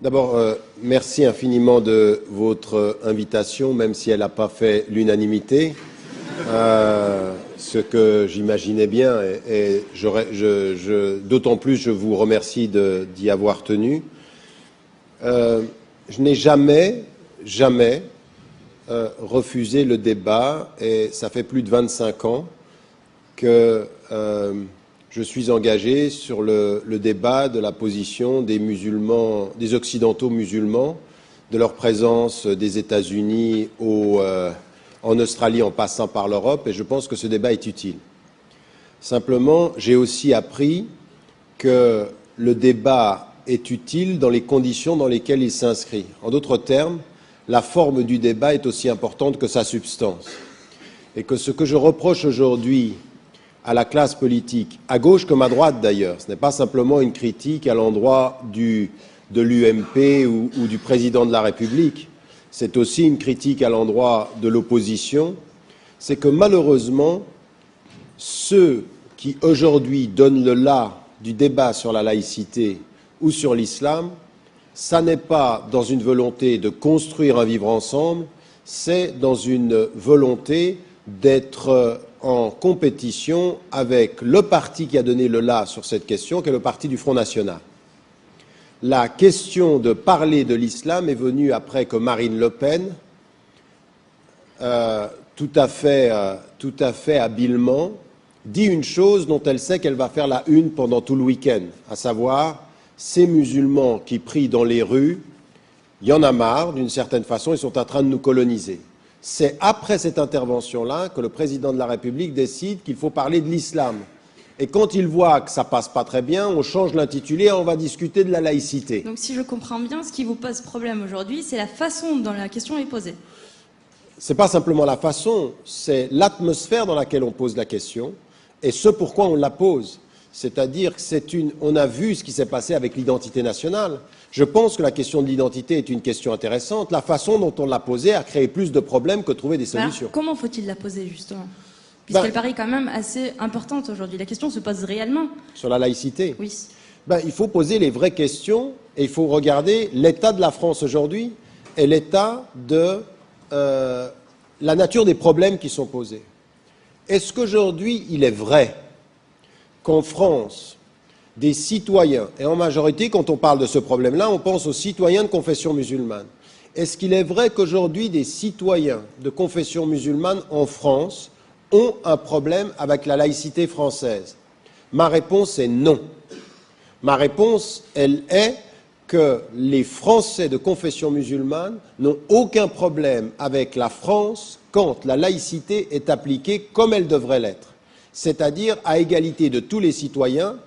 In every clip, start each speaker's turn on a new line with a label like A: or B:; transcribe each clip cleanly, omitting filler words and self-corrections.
A: D'abord, merci infiniment de votre invitation, même si elle n'a pas fait l'unanimité, ce que j'imaginais bien, et d'autant plus je vous remercie d'y avoir tenu. Je n'ai jamais refusé le débat, et ça fait plus de 25 ans que je suis engagé sur le débat de la position des musulmans, des occidentaux musulmans, de leur présence des États-Unis en Australie en passant par l'Europe, et je pense que ce débat est utile. Simplement, j'ai aussi appris que le débat est utile dans les conditions dans lesquelles il s'inscrit. En d'autres termes, la forme du débat est aussi importante que sa substance. Et que ce que je reproche aujourd'hui à la classe politique, à gauche comme à droite d'ailleurs, ce n'est pas simplement une critique à l'endroit de l'UMP ou du président de la République, c'est aussi une critique à l'endroit de l'opposition, c'est que malheureusement, ceux qui aujourd'hui donnent le la du débat sur la laïcité ou sur l'islam, ça n'est pas dans une volonté de construire un vivre ensemble, c'est dans une volonté d'être en compétition avec le parti qui a donné le la sur cette question, qui est le parti du Front National. La question de parler de l'islam est venue après que Marine Le Pen, tout à fait habilement, dit une chose dont elle sait qu'elle va faire la une pendant tout le week-end, à savoir ces musulmans qui prient dans les rues, il y en a marre, d'une certaine façon, ils sont en train de nous coloniser. C'est après cette intervention-là que le président de la République décide qu'il faut parler de l'islam. Et quand il voit que ça passe pas très bien, on change l'intitulé et on va discuter de la laïcité.
B: Donc si je comprends bien, ce qui vous pose problème aujourd'hui, c'est la façon dont la question est posée.
A: C'est pas simplement la façon, c'est l'atmosphère dans laquelle on pose la question et ce pourquoi on la pose. C'est-à-dire que on a vu ce qui s'est passé avec l'identité nationale. Je pense que la question de l'identité est une question intéressante. La façon dont on l'a posée a créé plus de problèmes que trouvé des solutions.
B: Alors, comment faut-il la poser, justement ? Puisqu'elle paraît quand même assez importante aujourd'hui. La question se pose réellement.
A: Sur la laïcité ?
B: Oui.
A: Il faut poser les vraies questions et il faut regarder l'état de la France aujourd'hui et l'état de la nature des problèmes qui sont posés. Est-ce qu'aujourd'hui, il est vrai qu'en France, des citoyens, et en majorité, quand on parle de ce problème-là, on pense aux citoyens de confession musulmane. Est-ce qu'il est vrai qu'aujourd'hui, des citoyens de confession musulmane en France ont un problème avec la laïcité française? Ma réponse est non. Ma réponse, elle est que les Français de confession musulmane n'ont aucun problème avec la France quand la laïcité est appliquée comme elle devrait l'être, c'est-à-dire à égalité de tous les citoyens,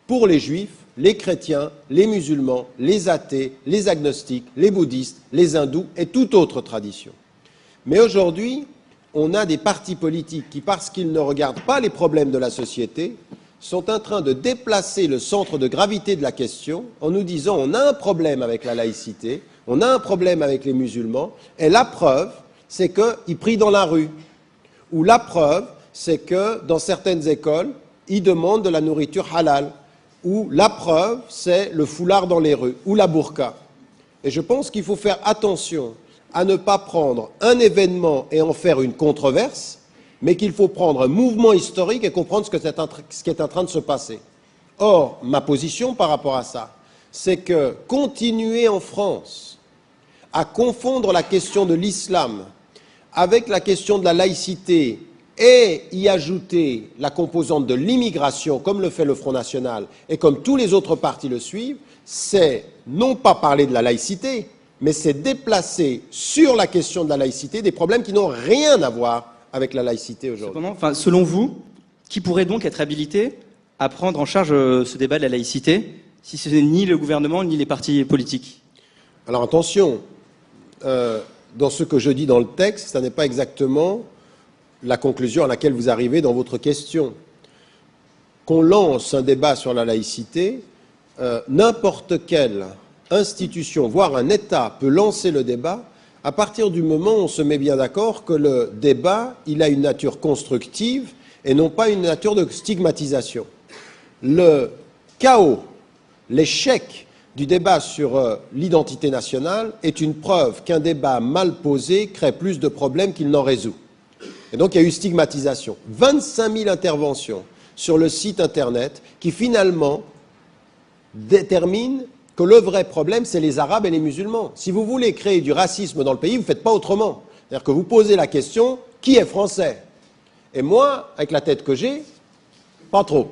A: pour les juifs, les chrétiens, les musulmans, les athées, les agnostiques, les bouddhistes, les hindous et toute autre tradition. Mais aujourd'hui, on a des partis politiques qui, parce qu'ils ne regardent pas les problèmes de la société, sont en train de déplacer le centre de gravité de la question en nous disant on a un problème avec la laïcité, on a un problème avec les musulmans, et la preuve, c'est qu'ils prient dans la rue. Ou la preuve, c'est que dans certaines écoles, ils demandent de la nourriture halal. Ou la preuve, c'est le foulard dans les rues, ou la burqa. Et je pense qu'il faut faire attention à ne pas prendre un événement et en faire une controverse, mais qu'il faut prendre un mouvement historique et comprendre ce qui est en train de se passer. Or, ma position par rapport à ça, c'est que continuer en France à confondre la question de l'islam avec la question de la laïcité et y ajouter la composante de l'immigration, comme le fait le Front National et comme tous les autres partis le suivent, c'est non pas parler de la laïcité, mais c'est déplacer sur la question de la laïcité des problèmes qui n'ont rien à voir avec la laïcité aujourd'hui.
C: Selon vous, qui pourrait donc être habilité à prendre en charge ce débat de la laïcité, si ce n'est ni le gouvernement ni les partis politiques?
A: Alors attention, dans ce que je dis dans le texte, ça n'est pas exactement la conclusion à laquelle vous arrivez dans votre question. Qu'on lance un débat sur la laïcité, n'importe quelle institution, voire un État, peut lancer le débat à partir du moment où on se met bien d'accord que le débat, il a une nature constructive et non pas une nature de stigmatisation. Le chaos, l'échec du débat sur l'identité nationale est une preuve qu'un débat mal posé crée plus de problèmes qu'il n'en résout. Et donc il y a eu stigmatisation. 25 000 interventions sur le site Internet qui finalement déterminent que le vrai problème, c'est les Arabes et les musulmans. Si vous voulez créer du racisme dans le pays, vous ne faites pas autrement. C'est-à-dire que vous posez la question, qui est français? Et moi, avec la tête que j'ai, pas trop.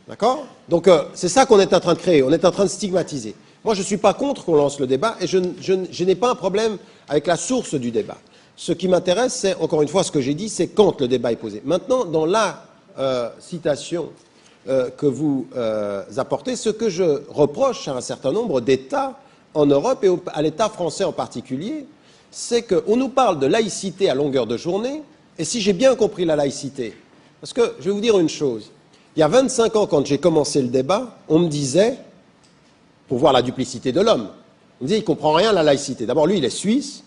A: D'accord? Donc c'est ça qu'on est en train de créer, on est en train de stigmatiser. Moi, je ne suis pas contre qu'on lance le débat et je n'ai pas un problème avec la source du débat. Ce qui m'intéresse, c'est, encore une fois, ce que j'ai dit, c'est quand le débat est posé. Maintenant, dans la citation que vous apportez, ce que je reproche à un certain nombre d'États en Europe et à l'État français en particulier, c'est qu'on nous parle de laïcité à longueur de journée, et si j'ai bien compris la laïcité, parce que je vais vous dire une chose, il y a 25 ans, quand j'ai commencé le débat, on me disait, pour voir la duplicité de l'homme, on me disait, il ne comprend rien à la laïcité. D'abord, lui, il est suisse,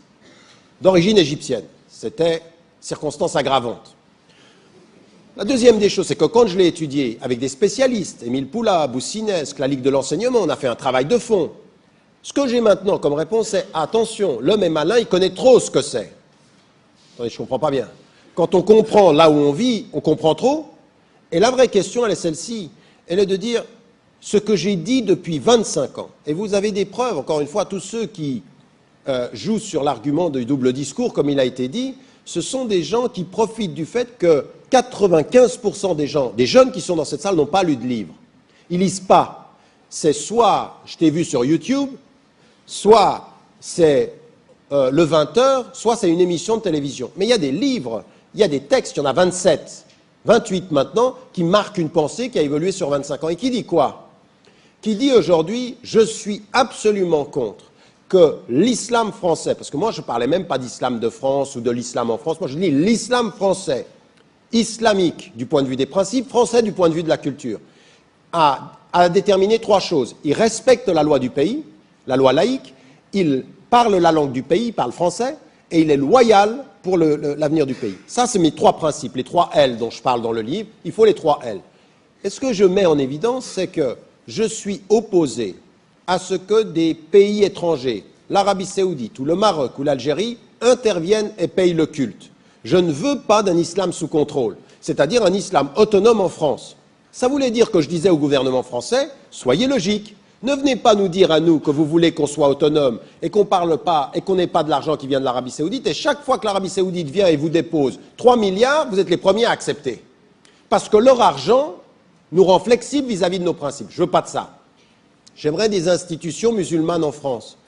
A: d'origine égyptienne. C'était circonstance aggravante. La deuxième des choses, c'est que quand je l'ai étudié avec des spécialistes, Émile Poula, Boussinesque, la Ligue de l'enseignement, on a fait un travail de fond. Ce que j'ai maintenant comme réponse, c'est attention, l'homme est malin, il connaît trop ce que c'est. Attendez, je ne comprends pas bien. Quand on comprend là où on vit, on comprend trop. Et la vraie question, elle est celle-ci. Elle est de dire ce que j'ai dit depuis 25 ans. Et vous avez des preuves, encore une fois, tous ceux qui jouent sur l'argument du double discours, comme il a été dit, ce sont des gens qui profitent du fait que 95% des jeunes qui sont dans cette salle n'ont pas lu de livre. Ils lisent pas. C'est soit je t'ai vu sur YouTube, soit c'est le 20h, soit c'est une émission de télévision. Mais il y a des livres, il y a des textes, il y en a 27, 28 maintenant, qui marquent une pensée qui a évolué sur 25 ans. Et qui dit quoi? Qui dit aujourd'hui, je suis absolument contre que l'islam français, parce que moi je ne parlais même pas d'islam de France ou de l'islam en France, moi je dis l'islam français, islamique du point de vue des principes, français du point de vue de la culture, a déterminé trois choses. Il respecte la loi du pays, la loi laïque, il parle la langue du pays, il parle français, et il est loyal pour l'avenir du pays. Ça, c'est mes trois principes, les trois L dont je parle dans le livre, il faut les trois L. Et ce que je mets en évidence, c'est que je suis opposé à ce que des pays étrangers, l'Arabie Saoudite ou le Maroc ou l'Algérie, interviennent et payent le culte. Je ne veux pas d'un islam sous contrôle, c'est-à-dire un islam autonome en France. Ça voulait dire que je disais au gouvernement français, soyez logique, ne venez pas nous dire à nous que vous voulez qu'on soit autonome et qu'on parle pas et qu'on n'ait pas de l'argent qui vient de l'Arabie Saoudite, et chaque fois que l'Arabie Saoudite vient et vous dépose 3 milliards, vous êtes les premiers à accepter. Parce que leur argent nous rend flexibles vis-à-vis de nos principes. Je veux pas de ça. J'aimerais des institutions musulmanes en France,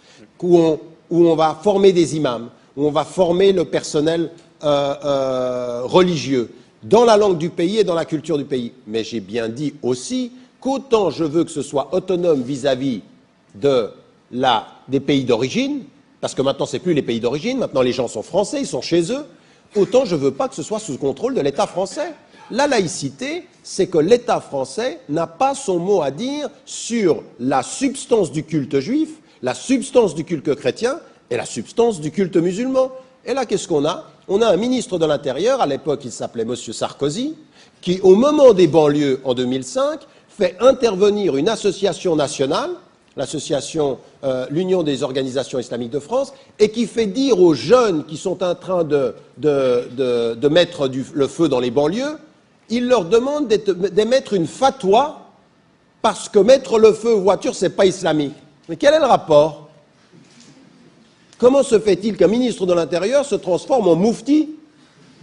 A: où on va former des imams, où on va former le personnel religieux, dans la langue du pays et dans la culture du pays. Mais j'ai bien dit aussi qu'autant je veux que ce soit autonome vis-à-vis des pays d'origine, parce que maintenant c'est plus les pays d'origine, maintenant les gens sont français, ils sont chez eux, autant je veux pas que ce soit sous contrôle de l'État français. La laïcité, c'est que l'État français n'a pas son mot à dire sur la substance du culte juif, la substance du culte chrétien et la substance du culte musulman. Et là, qu'est-ce qu'on a? On a un ministre de l'Intérieur, à l'époque il s'appelait M. Sarkozy, qui, au moment des banlieues en 2005, fait intervenir une association nationale, l'association l'Union des organisations islamiques de France, et qui fait dire aux jeunes qui sont en train de mettre le feu dans les banlieues, il leur demande d'émettre une fatwa parce que mettre le feu aux voitures, c'est pas islamique. Mais quel est le rapport? Comment se fait-il qu'un ministre de l'Intérieur se transforme en moufti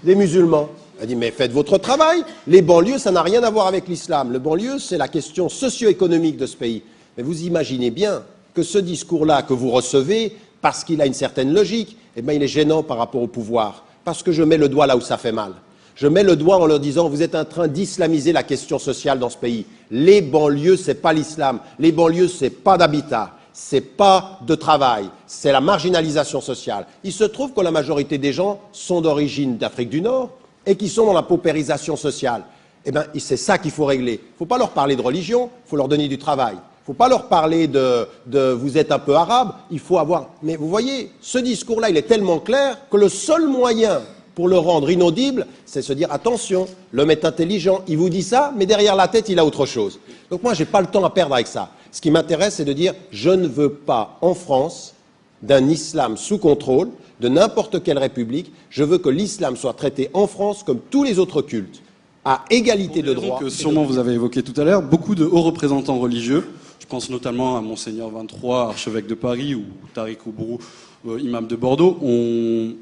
A: des musulmans? Elle dit, mais faites votre travail. Les banlieues, ça n'a rien à voir avec l'islam. Le banlieue, c'est la question socio-économique de ce pays. Mais vous imaginez bien que ce discours-là que vous recevez, parce qu'il a une certaine logique, eh bien, il est gênant par rapport au pouvoir. Parce que je mets le doigt là où ça fait mal. Je mets le doigt en leur disant, vous êtes en train d'islamiser la question sociale dans ce pays. Les banlieues, c'est pas l'islam. Les banlieues, c'est pas d'habitat. C'est pas de travail. C'est la marginalisation sociale. Il se trouve que la majorité des gens sont d'origine d'Afrique du Nord et qui sont dans la paupérisation sociale. Eh bien, c'est ça qu'il faut régler. Il ne faut pas leur parler de religion, il faut leur donner du travail. Il ne faut pas leur parler de vous êtes un peu arabe, il faut avoir... Mais vous voyez, ce discours-là, il est tellement clair que le seul moyen pour le rendre inaudible, c'est se dire attention, l'homme est intelligent, il vous dit ça, mais derrière la tête, il a autre chose. Donc moi, je n'ai pas le temps à perdre avec ça. Ce qui m'intéresse, c'est de dire je ne veux pas en France d'un islam sous contrôle de n'importe quelle république. Je veux que l'islam soit traité en France comme tous les autres cultes, à égalité de droit.
D: Que sûrement vous avez évoqué tout à l'heure, beaucoup de hauts représentants religieux, je pense notamment à Monseigneur 23, archevêque de Paris, ou Tariq Oubrou, imam de Bordeaux, ont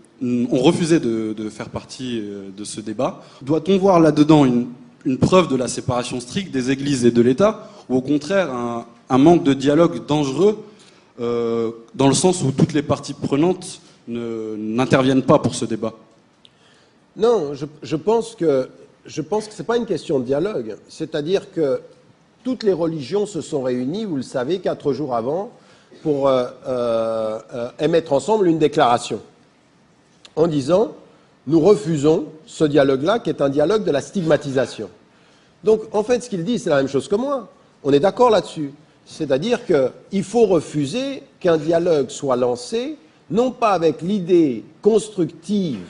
D: refusé de faire partie de ce débat. Doit-on voir là-dedans une preuve de la séparation stricte des églises et de l'État, ou au contraire un manque de dialogue dangereux, dans le sens où toutes les parties prenantes n'interviennent pas pour ce débat?
A: Non, je pense que ce n'est pas une question de dialogue. C'est-à-dire que toutes les religions se sont réunies, vous le savez, 4 jours avant, pour émettre ensemble une déclaration en disant « Nous refusons ce dialogue-là, qui est un dialogue de la stigmatisation ». Donc, en fait, ce qu'il dit, c'est la même chose que moi. On est d'accord là-dessus. C'est-à-dire qu'il faut refuser qu'un dialogue soit lancé, non pas avec l'idée constructive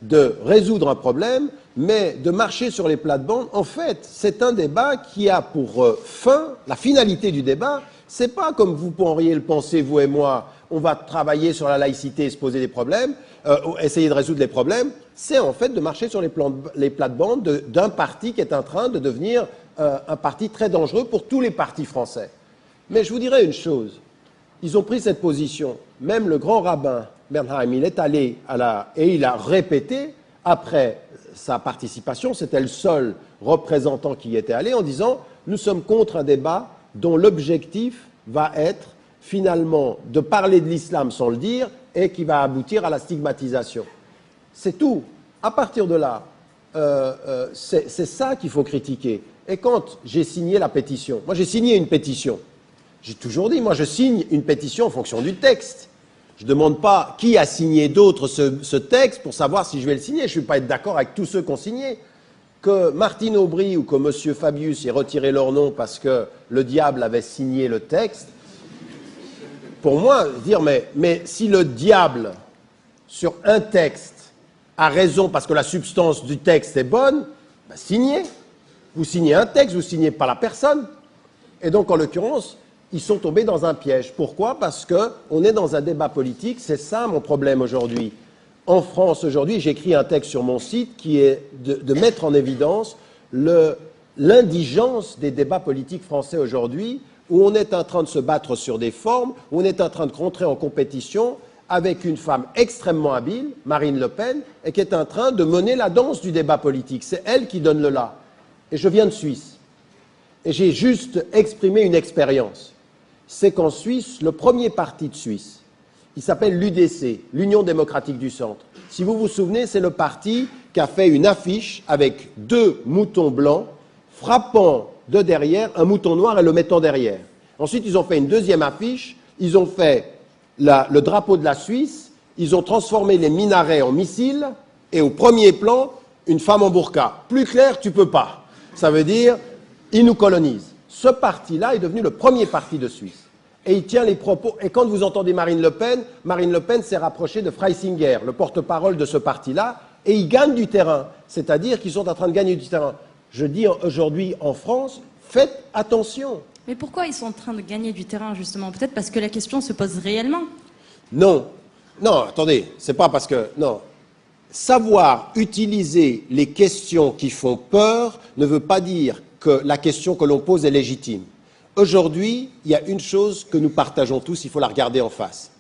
A: de résoudre un problème, mais de marcher sur les plates-bandes. En fait, c'est un débat qui a pour fin, la finalité du débat, c'est pas comme vous pourriez le penser, vous et moi, on va travailler sur la laïcité et se poser des problèmes, essayer de résoudre les problèmes, c'est en fait de marcher sur les plates-bandes d'un parti qui est en train de devenir un parti très dangereux pour tous les partis français. Mais je vous dirais une chose, ils ont pris cette position, même le grand rabbin Bernheim, il est allé et il a répété, après sa participation, c'était le seul représentant qui y était allé, en disant « Nous sommes contre un débat dont l'objectif va être finalement de parler de l'islam sans le dire et qui va aboutir à la stigmatisation. » C'est tout. À partir de là, c'est ça qu'il faut critiquer. Et quand j'ai signé la pétition, moi j'ai signé une pétition, j'ai toujours dit, moi je signe une pétition en fonction du texte. Je ne demande pas qui a signé d'autres ce texte pour savoir si je vais le signer. Je ne vais pas être d'accord avec tous ceux qui ont signé. Que Martine Aubry ou que M. Fabius ait retiré leur nom parce que le diable avait signé le texte, pour moi, dire mais si le diable, sur un texte, a raison parce que la substance du texte est bonne, ben signez. Vous signez un texte, vous ne signez pas la personne. Et donc, en l'occurrence, ils sont tombés dans un piège. Pourquoi? Parce qu'on est dans un débat politique. C'est ça mon problème aujourd'hui. En France, aujourd'hui, j'écris un texte sur mon site qui est de mettre en évidence l'indigence des débats politiques français aujourd'hui, où on est en train de se battre sur des formes, où on est en train de rentrer en compétition avec une femme extrêmement habile, Marine Le Pen, et qui est en train de mener la danse du débat politique. C'est elle qui donne le là. Et je viens de Suisse. Et j'ai juste exprimé une expérience. C'est qu'en Suisse, le premier parti de Suisse, il s'appelle l'UDC, l'Union démocratique du centre. Si vous vous souvenez, c'est le parti qui a fait une affiche avec 2 moutons blancs frappant de derrière un mouton noir et le mettant derrière. Ensuite, ils ont fait une deuxième affiche, ils ont fait le drapeau de la Suisse, ils ont transformé les minarets en missiles et au premier plan, une femme en burqa. Plus clair, tu peux pas. Ça veut dire, ils nous colonisent. Ce parti-là est devenu le premier parti de Suisse. Et il tient les propos. Et quand vous entendez Marine Le Pen s'est rapprochée de Freisinger, le porte-parole de ce parti-là, et ils gagnent du terrain. C'est-à-dire qu'ils sont en train de gagner du terrain. Je dis aujourd'hui en France, faites attention.
B: Mais pourquoi ils sont en train de gagner du terrain, justement? Peut-être parce que la question se pose réellement?
A: Non. Non, attendez, c'est pas parce que... Non. Savoir utiliser les questions qui font peur ne veut pas dire que la question que l'on pose est légitime. Aujourd'hui, il y a une chose que nous partageons tous, il faut la regarder en face.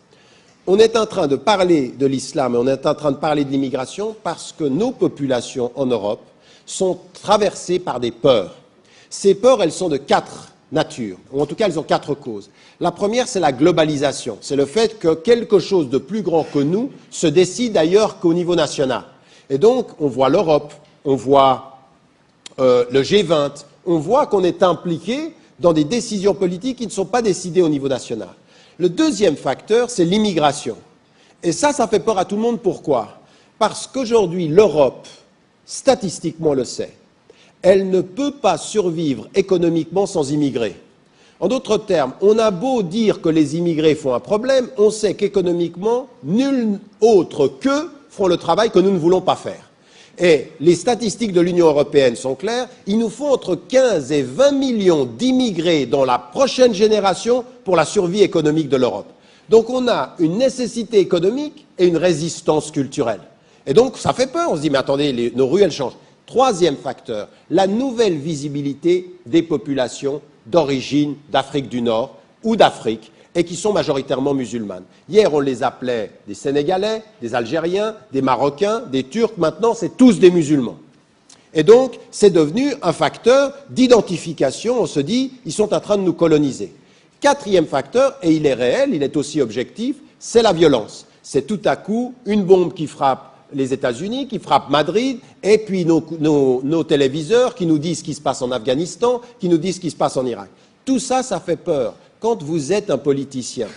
A: On est en train de parler de l'islam et on est en train de parler de l'immigration parce que nos populations en Europe sont traversées par des peurs. Ces peurs, elles sont de 4 natures, ou en tout cas, elles ont 4 causes. La première, c'est la globalisation. C'est le fait que quelque chose de plus grand que nous se décide ailleurs qu'au niveau national. Et donc, on voit l'Europe, on voit le G20, on voit qu'on est impliqué dans des décisions politiques qui ne sont pas décidées au niveau national. Le deuxième facteur, c'est l'immigration. Et ça fait peur à tout le monde. Pourquoi? Parce qu'aujourd'hui, l'Europe, statistiquement, le sait. Elle ne peut pas survivre économiquement sans immigrés. En d'autres termes, on a beau dire que les immigrés font un problème, on sait qu'économiquement, nul autre qu'eux font le travail que nous ne voulons pas faire. Et les statistiques de l'Union européenne sont claires, il nous faut entre 15 et 20 millions d'immigrés dans la prochaine génération pour la survie économique de l'Europe. Donc on a une nécessité économique et une résistance culturelle. Et donc ça fait peur, on se dit mais attendez, nos rues elles changent. Troisième facteur, la nouvelle visibilité des populations d'origine d'Afrique du Nord ou d'Afrique et qui sont majoritairement musulmanes. Hier, on les appelait des Sénégalais, des Algériens, des Marocains, des Turcs. Maintenant, c'est tous des musulmans. Et donc, c'est devenu un facteur d'identification. On se dit, ils sont en train de nous coloniser. Quatrième facteur, et il est réel, il est aussi objectif, c'est la violence. C'est tout à coup une bombe qui frappe les États-Unis, qui frappe Madrid, et puis nos téléviseurs qui nous disent ce qui se passe en Afghanistan, qui nous disent ce qui se passe en Irak. Tout ça, ça fait peur. Quand vous êtes un politicien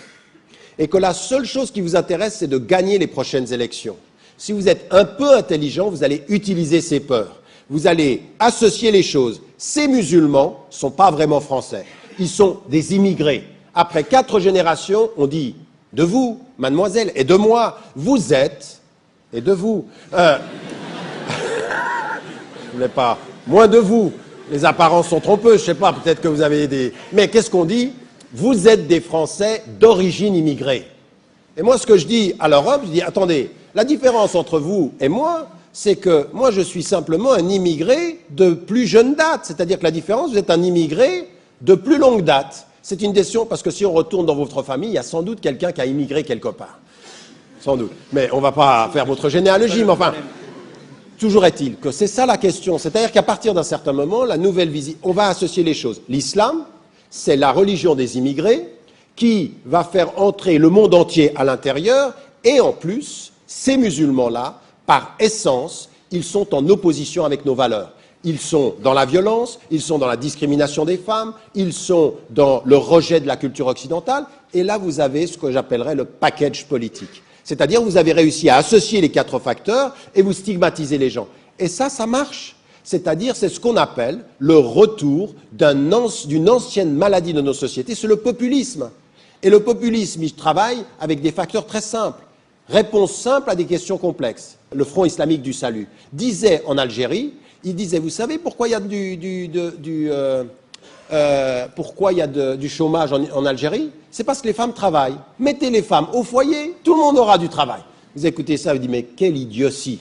A: et que la seule chose qui vous intéresse, c'est de gagner les prochaines élections, si vous êtes un peu intelligent, vous allez utiliser ces peurs. Vous allez associer les choses. Ces musulmans ne sont pas vraiment français. Ils sont des immigrés. Après 4 générations, on dit de vous, mademoiselle, et de moi, vous êtes, et de vous. Je ne voulais pas. Moins de vous. Les apparences sont trompeuses, je ne sais pas, peut-être que vous avez des... Mais qu'est-ce qu'on dit? Vous êtes des Français d'origine immigrée. Et moi, ce que je dis à l'Europe, je dis, attendez, la différence entre vous et moi, c'est que moi, je suis simplement un immigré de plus jeune date. C'est-à-dire que la différence, vous êtes un immigré de plus longue date. C'est une question, parce que si on retourne dans votre famille, il y a sans doute quelqu'un qui a immigré quelque part. Sans doute. Mais on ne va pas faire votre généalogie, mais enfin... Toujours est-il que c'est ça la question. C'est-à-dire qu'à partir d'un certain moment, la nouvelle visite, on va associer les choses. L'islam, c'est la religion des immigrés qui va faire entrer le monde entier à l'intérieur et en plus, ces musulmans-là, par essence, ils sont en opposition avec nos valeurs. Ils sont dans la violence, ils sont dans la discrimination des femmes, ils sont dans le rejet de la culture occidentale et là, vous avez ce que j'appellerais le package politique. C'est-à-dire vous avez réussi à associer les 4 facteurs et vous stigmatisez les gens. Et ça marche. C'est-à-dire, c'est ce qu'on appelle le retour d'une ancienne maladie de nos sociétés, c'est le populisme. Et le populisme, il travaille avec des facteurs très simples. Réponse simple à des questions complexes. Le Front islamique du salut disait en Algérie, il disait, vous savez pourquoi il y a du chômage en Algérie? C'est parce que les femmes travaillent. Mettez les femmes au foyer, tout le monde aura du travail. Vous écoutez ça, vous dites, mais quelle idiotie.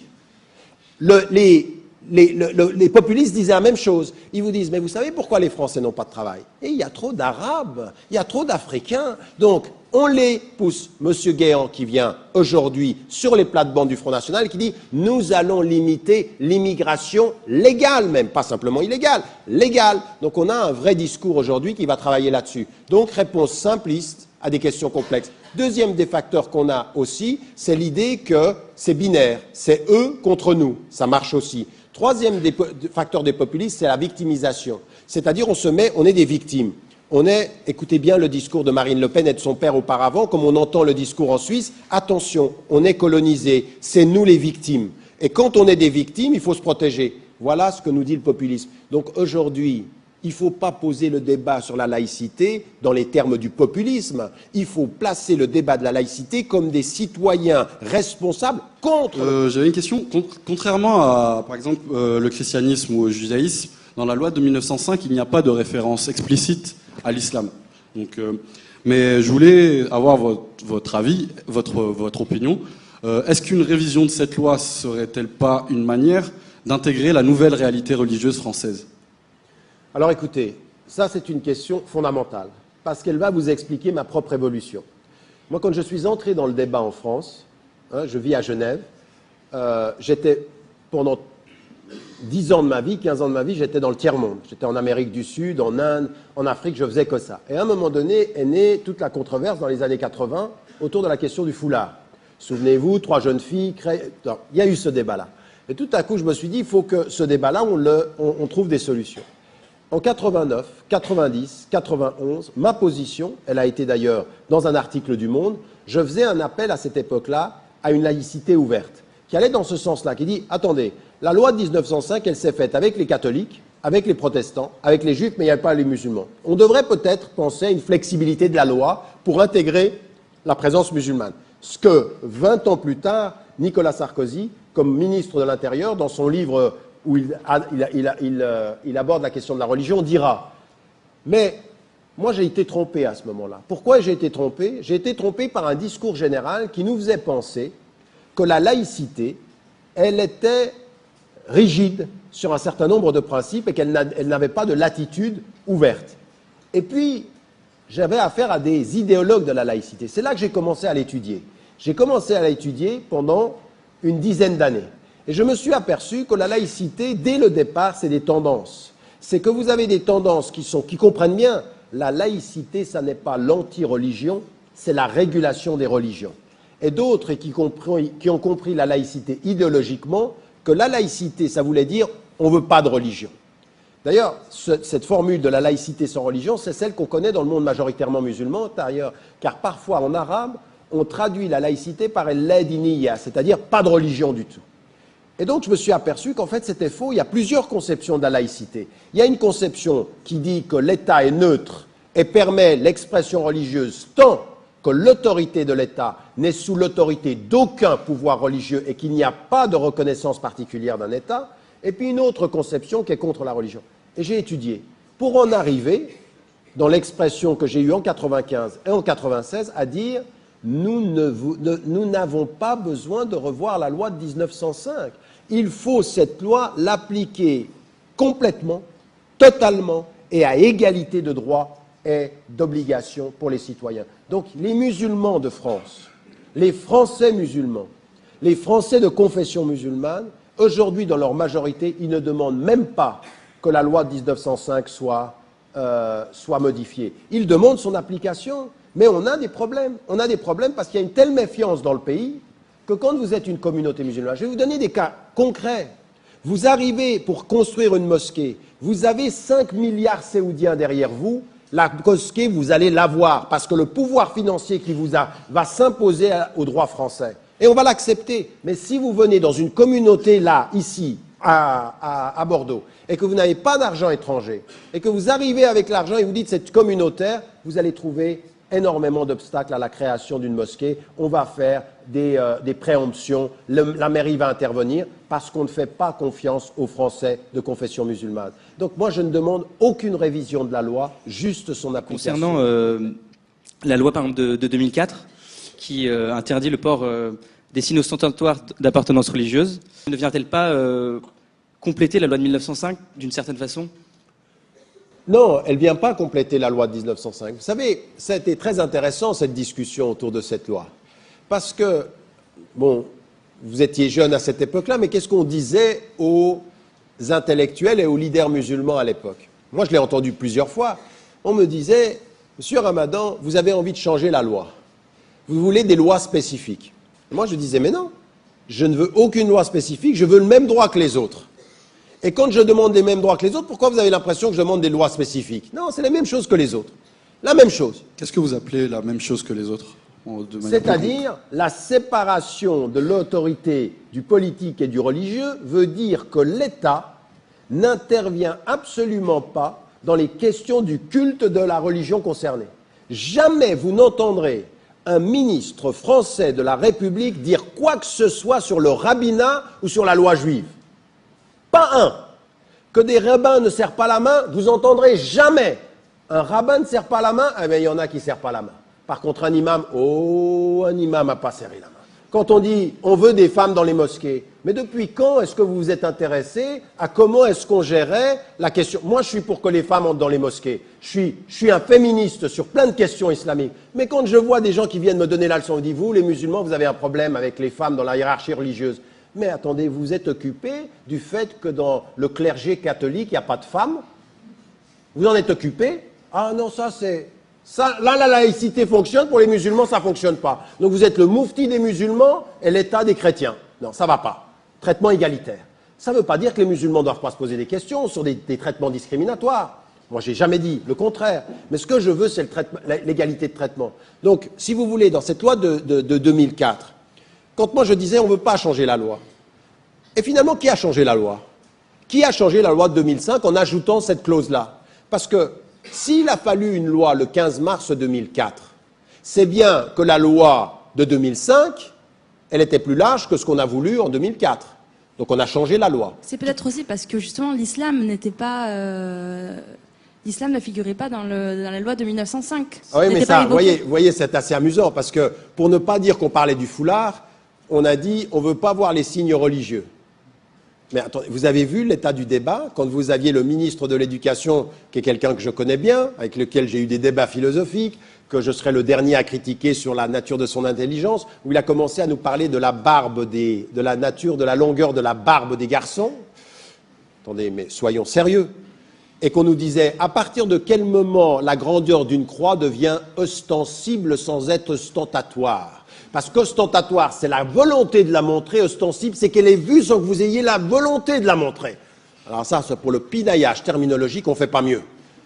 A: Les populistes disaient la même chose. Ils vous disent, mais vous savez pourquoi les Français n'ont pas de travail? Et il y a trop d'Arabes, il y a trop d'Africains. Donc, on les pousse. Monsieur Guéant, qui vient aujourd'hui sur les plates-bandes du Front National, et qui dit, nous allons limiter l'immigration légale même, pas simplement illégale, légale. Donc, on a un vrai discours aujourd'hui qui va travailler là-dessus. Donc, réponse simpliste à des questions complexes. Deuxième des facteurs qu'on a aussi, c'est l'idée que c'est binaire, c'est eux contre nous. Ça marche aussi. Troisième des facteurs des populistes, c'est la victimisation. C'est-à-dire, on est des victimes. Écoutez bien le discours de Marine Le Pen et de son père auparavant, comme on entend le discours en Suisse. Attention, on est colonisés, c'est nous les victimes. Et quand on est des victimes, il faut se protéger. Voilà ce que nous dit le populisme. Donc aujourd'hui, il ne faut pas poser le débat sur la laïcité dans les termes du populisme. Il faut placer le débat de la laïcité comme des citoyens responsables contre...
D: J'avais une question. Contrairement à, par exemple, le christianisme ou au judaïsme, dans la loi de 1905, il n'y a pas de référence explicite à l'islam. Donc, mais je voulais avoir votre avis, votre opinion. Est-ce qu'une révision de cette loi serait-elle pas une manière d'intégrer la nouvelle réalité religieuse française ?
A: Alors écoutez, ça c'est une question fondamentale, parce qu'elle va vous expliquer ma propre évolution. Moi, quand je suis entré dans le débat en France, je vis à Genève, j'étais pendant 10 ans de ma vie, 15 ans de ma vie, j'étais dans le tiers-monde. J'étais en Amérique du Sud, en Inde, en Afrique, je faisais que ça. Et à un moment donné est née toute la controverse dans les années 80 autour de la question du foulard. Souvenez-vous, 3 jeunes filles, il y a eu ce débat-là. Et tout à coup, je me suis dit, il faut que ce débat-là, on trouve des solutions. En 89, 90, 91, ma position, elle a été d'ailleurs dans un article du Monde, je faisais un appel à cette époque-là à une laïcité ouverte, qui allait dans ce sens-là, qui dit, attendez, la loi de 1905, elle s'est faite avec les catholiques, avec les protestants, avec les juifs, mais il n'y a pas les musulmans. On devrait peut-être penser à une flexibilité de la loi pour intégrer la présence musulmane. Ce que, 20 ans plus tard, Nicolas Sarkozy comme ministre de l'Intérieur, dans son livre où il aborde la question de la religion, dira « Mais moi j'ai été trompé à ce moment-là. Pourquoi j'ai été trompé? J'ai été trompé par un discours général qui nous faisait penser que la laïcité, elle était rigide sur un certain nombre de principes et qu'elle n'avait pas de latitude ouverte. Et puis, j'avais affaire à des idéologues de la laïcité. C'est là que j'ai commencé à l'étudier. J'ai commencé à l'étudier pendant une dizaine d'années. Et je me suis aperçu que la laïcité, dès le départ, c'est des tendances. C'est que vous avez des tendances qui comprennent bien. La laïcité, ça n'est pas l'anti-religion, c'est la régulation des religions. Et d'autres qui ont compris la laïcité idéologiquement, que la laïcité, ça voulait dire on ne veut pas de religion. D'ailleurs, cette formule de la laïcité sans religion, c'est celle qu'on connaît dans le monde majoritairement musulman, d'ailleurs, car parfois en arabe, on traduit la laïcité par el-ladiniya, c'est-à-dire pas de religion du tout. Et donc je me suis aperçu qu'en fait c'était faux, il y a plusieurs conceptions de la laïcité. Il y a une conception qui dit que l'État est neutre et permet l'expression religieuse tant que l'autorité de l'État n'est sous l'autorité d'aucun pouvoir religieux et qu'il n'y a pas de reconnaissance particulière d'un État, et puis une autre conception qui est contre la religion. Et j'ai étudié, pour en arriver, dans l'expression que j'ai eue en 1995 et en 1996, à dire « nous n'avons pas besoin de revoir la loi de 1905. Il faut cette loi l'appliquer complètement, totalement et à égalité de droits et d'obligations pour les citoyens. » Donc les musulmans de France, les Français musulmans, les Français de confession musulmane, aujourd'hui dans leur majorité, ils ne demandent même pas que la loi de 1905 soit modifiée. Ils demandent son application, mais on a des problèmes. On a des problèmes parce qu'il y a une telle méfiance dans le pays que quand vous êtes une communauté musulmane, je vais vous donner des cas concrets. Vous arrivez pour construire une mosquée, vous avez 5 milliards saoudiens derrière vous, la mosquée, vous allez l'avoir, parce que le pouvoir financier qui vous a va s'imposer au droit français. Et on va l'accepter. Mais si vous venez dans une communauté, là, ici, à Bordeaux, et que vous n'avez pas d'argent étranger, et que vous arrivez avec l'argent et vous dites c'est communautaire, vous allez trouver énormément d'obstacles à la création d'une mosquée. On va faire des préemptions, la mairie va intervenir parce qu'on ne fait pas confiance aux Français de confession musulmane. Donc moi je ne demande aucune révision de la loi, juste son application.
C: Concernant la loi par exemple de 2004 qui interdit le port des signes ostentatoires d'appartenance religieuse, ne vient-elle pas compléter la loi de 1905 d'une certaine façon ?
A: Non, elle ne vient pas compléter la loi de 1905. Vous savez, ça a été très intéressant cette discussion autour de cette loi. Parce que, bon, vous étiez jeune à cette époque-là, mais qu'est-ce qu'on disait aux intellectuels et aux leaders musulmans à l'époque? Moi, je l'ai entendu plusieurs fois. On me disait, Monsieur Ramadan, vous avez envie de changer la loi. Vous voulez des lois spécifiques. Et moi, je disais, mais non, je ne veux aucune loi spécifique, je veux le même droit que les autres. Et quand je demande les mêmes droits que les autres, pourquoi vous avez l'impression que je demande des lois spécifiques? Non, c'est la même chose que les autres. La même chose.
D: Qu'est-ce que vous appelez la même chose que les autres?
A: C'est-à-dire, la séparation de l'autorité du politique et du religieux veut dire que l'État n'intervient absolument pas dans les questions du culte de la religion concernée. Jamais vous n'entendrez un ministre français de la République dire quoi que ce soit sur le rabbinat ou sur la loi juive. Pas un. Que des rabbins ne serrent pas la main, vous entendrez jamais. Un rabbin ne serre pas la main, eh bien, il y en a qui ne serrent pas la main. Par contre, un imam, un imam n'a pas serré la main. Quand on dit on veut des femmes dans les mosquées, mais depuis quand est-ce que vous vous êtes intéressé à comment est-ce qu'on gérait la question? Moi, je suis pour que les femmes entrent dans les mosquées. Je suis un féministe sur plein de questions islamiques. Mais quand je vois des gens qui viennent me donner la leçon, on dit vous, les musulmans, vous avez un problème avec les femmes dans la hiérarchie religieuse. Mais attendez, vous êtes occupé du fait que dans le clergé catholique, il n'y a pas de femmes? Vous en êtes occupé? Ah non, ça c'est... Ça, là, la laïcité fonctionne, pour les musulmans, ça ne fonctionne pas. Donc vous êtes le moufti des musulmans et l'État des chrétiens. Non, ça ne va pas. Traitement égalitaire. Ça ne veut pas dire que les musulmans ne doivent pas se poser des questions sur des traitements discriminatoires. Moi, je n'ai jamais dit le contraire. Mais ce que je veux, c'est l'égalité de traitement. Donc, si vous voulez, dans cette loi de 2004, quand moi je disais on ne veut pas changer la loi, et finalement, qui a changé la loi? Qui a changé la loi de 2005 en ajoutant cette clause-là? Parce que s'il a fallu une loi le 15 mars 2004, c'est bien que la loi de 2005 Elle était plus large que ce qu'on a voulu en 2004. Donc on a changé la loi.
B: C'est peut-être aussi parce que justement l'islam n'était pas... L'islam ne figurait pas dans la loi de 1905.
A: Ah oui, mais ça, vous voyez, c'est assez amusant, parce que pour ne pas dire qu'on parlait du foulard, on a dit on ne veut pas voir les signes religieux. Mais attendez, vous avez vu l'état du débat quand vous aviez le ministre de l'Éducation, qui est quelqu'un que je connais bien, avec lequel j'ai eu des débats philosophiques, que je serai le dernier à critiquer sur la nature de son intelligence, où il a commencé à nous parler de la barbe de la nature, de la longueur de la barbe des garçons. Attendez, mais soyons sérieux. Et qu'on nous disait, à partir de quel moment la grandeur d'une croix devient ostensible sans être ostentatoire? Parce qu'ostentatoire, c'est la volonté de la montrer, ostensible, c'est qu'elle est vue sans que vous ayez la volonté de la montrer. Alors ça, c'est pour le pinaillage terminologique, on ne fait pas mieux.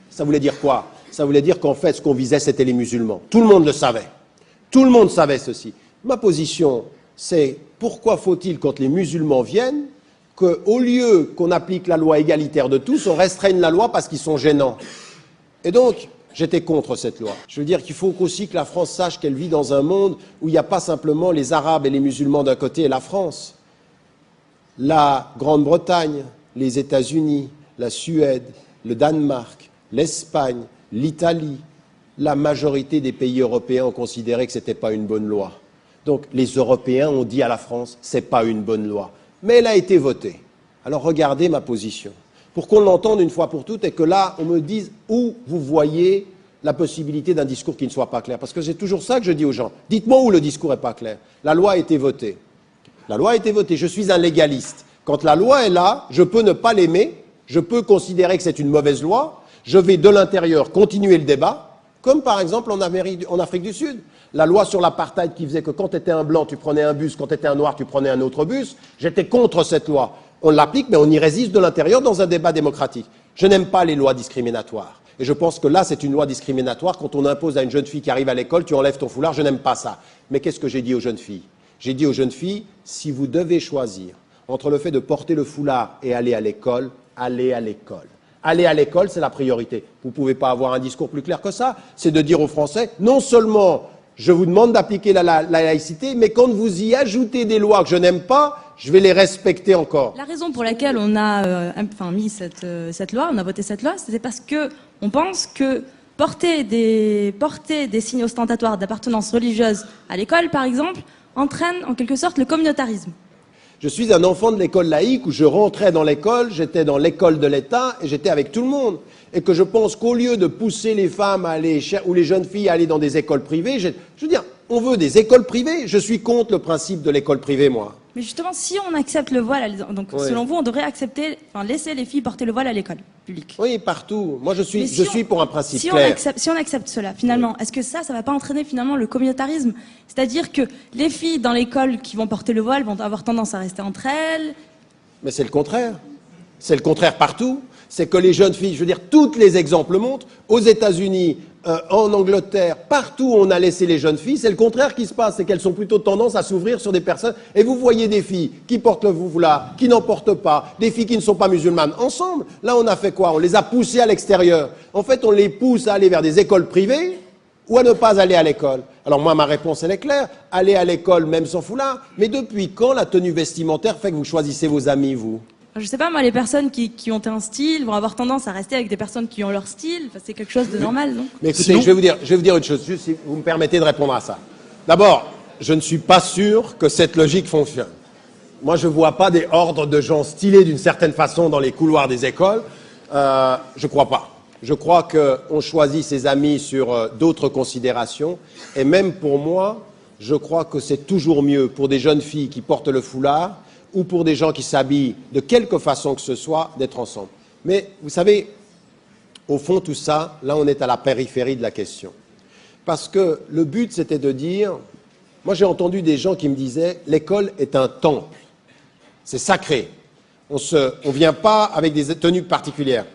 A: Ça voulait dire quoi? Ça voulait dire qu'en fait, ce qu'on visait, c'était les musulmans. Tout le monde le savait. Tout le monde savait ceci. Ma position, c'est pourquoi faut-il, quand les musulmans viennent, qu'au lieu qu'on applique la loi égalitaire de tous, on restreigne la loi parce qu'ils sont gênants. Et donc, j'étais contre cette loi. Je veux dire qu'il faut aussi que la France sache qu'elle vit dans un monde où il n'y a pas simplement les Arabes et les musulmans d'un côté et la France. La Grande-Bretagne, les États-Unis, la Suède, le Danemark, l'Espagne, l'Italie, la majorité des pays européens ont considéré que ce n'était pas une bonne loi. Donc, les Européens ont dit à la France, ce n'est pas une bonne loi. Mais elle a été votée. Alors regardez ma position. Pour qu'on l'entende une fois pour toutes et que là, on me dise où vous voyez la possibilité d'un discours qui ne soit pas clair. Parce que c'est toujours ça que je dis aux gens. Dites-moi où le discours n'est pas clair. La loi a été votée. La loi a été votée. Je suis un légaliste. Quand la loi est là, je peux ne pas l'aimer. Je peux considérer que c'est une mauvaise loi. Je vais de l'intérieur continuer le débat. Comme par exemple en Afrique du Sud. La loi sur l'apartheid qui faisait que quand tu étais un blanc, tu prenais un bus, quand tu étais un noir, tu prenais un autre bus. J'étais contre cette loi. On l'applique, mais on y résiste de l'intérieur dans un débat démocratique. Je n'aime pas les lois discriminatoires. Et je pense que là, c'est une loi discriminatoire. Quand on impose à une jeune fille qui arrive à l'école, tu enlèves ton foulard, je n'aime pas ça. Mais qu'est-ce que j'ai dit aux jeunes filles? J'ai dit aux jeunes filles, si vous devez choisir entre le fait de porter le foulard et aller à l'école, allez à l'école. Aller à l'école, c'est la priorité. Vous ne pouvez pas avoir un discours plus clair que ça. C'est de dire aux Français, non seulement je vous demande d'appliquer la laïcité, mais quand vous y ajoutez des lois que je n'aime pas, je vais les respecter encore.
B: La raison pour laquelle on a mis cette loi, on a voté cette loi, c'était parce que on pense que porter des signes ostentatoires d'appartenance religieuse à l'école, par exemple, entraîne en quelque sorte le communautarisme.
A: Je suis un enfant de l'école laïque où je rentrais dans l'école, j'étais dans l'école de l'État et j'étais avec tout le monde. Et que je pense qu'au lieu de pousser les femmes à aller, ou les jeunes filles à aller dans des écoles privées, je veux dire, on veut des écoles privées. Je suis contre le principe de l'école privée, moi.
B: Mais justement, si on accepte le voile, donc selon vous, on devrait laisser les filles porter le voile à l'école publique.
A: Oui, partout. Moi, je suis pour un principe
B: si
A: clair.
B: Si on accepte cela, finalement, est-ce que ça va pas entraîner finalement le communautarisme? C'est-à-dire que les filles dans l'école qui vont porter le voile vont avoir tendance à rester entre elles.
A: Mais c'est le contraire. C'est le contraire partout. C'est que les jeunes filles, je veux dire, tous les exemples montrent, aux États-Unis, en Angleterre, partout où on a laissé les jeunes filles, c'est le contraire qui se passe, c'est qu'elles sont plutôt tendance à s'ouvrir sur des personnes. Et vous voyez des filles qui portent le foulard, qui n'en portent pas, des filles qui ne sont pas musulmanes, ensemble. Là, on a fait quoi? On les a poussées à l'extérieur. En fait, on les pousse à aller vers des écoles privées ou à ne pas aller à l'école. Alors moi, ma réponse, elle est claire. Aller à l'école, même sans foulard. Mais depuis quand la tenue vestimentaire fait que vous choisissez vos amis, vous?
B: Je sais pas, moi, les personnes qui ont un style vont avoir tendance à rester avec des personnes qui ont leur style. Enfin, c'est quelque chose de normal, non?
A: Mais écoutez, je vais vous dire une chose, juste si vous me permettez de répondre à ça. D'abord, je ne suis pas sûr que cette logique fonctionne. Moi, je ne vois pas des ordres de gens stylés d'une certaine façon dans les couloirs des écoles. Je ne crois pas. Je crois qu'on choisit ses amis sur d'autres considérations. Et même pour moi, je crois que c'est toujours mieux pour des jeunes filles qui portent le foulard ou pour des gens qui s'habillent de quelque façon que ce soit, d'être ensemble. Mais vous savez, au fond, tout ça, là, on est à la périphérie de la question. Parce que le but, c'était de dire... Moi, j'ai entendu des gens qui me disaient « l'école est un temple, c'est sacré, on ne vient pas avec des tenues particulières ».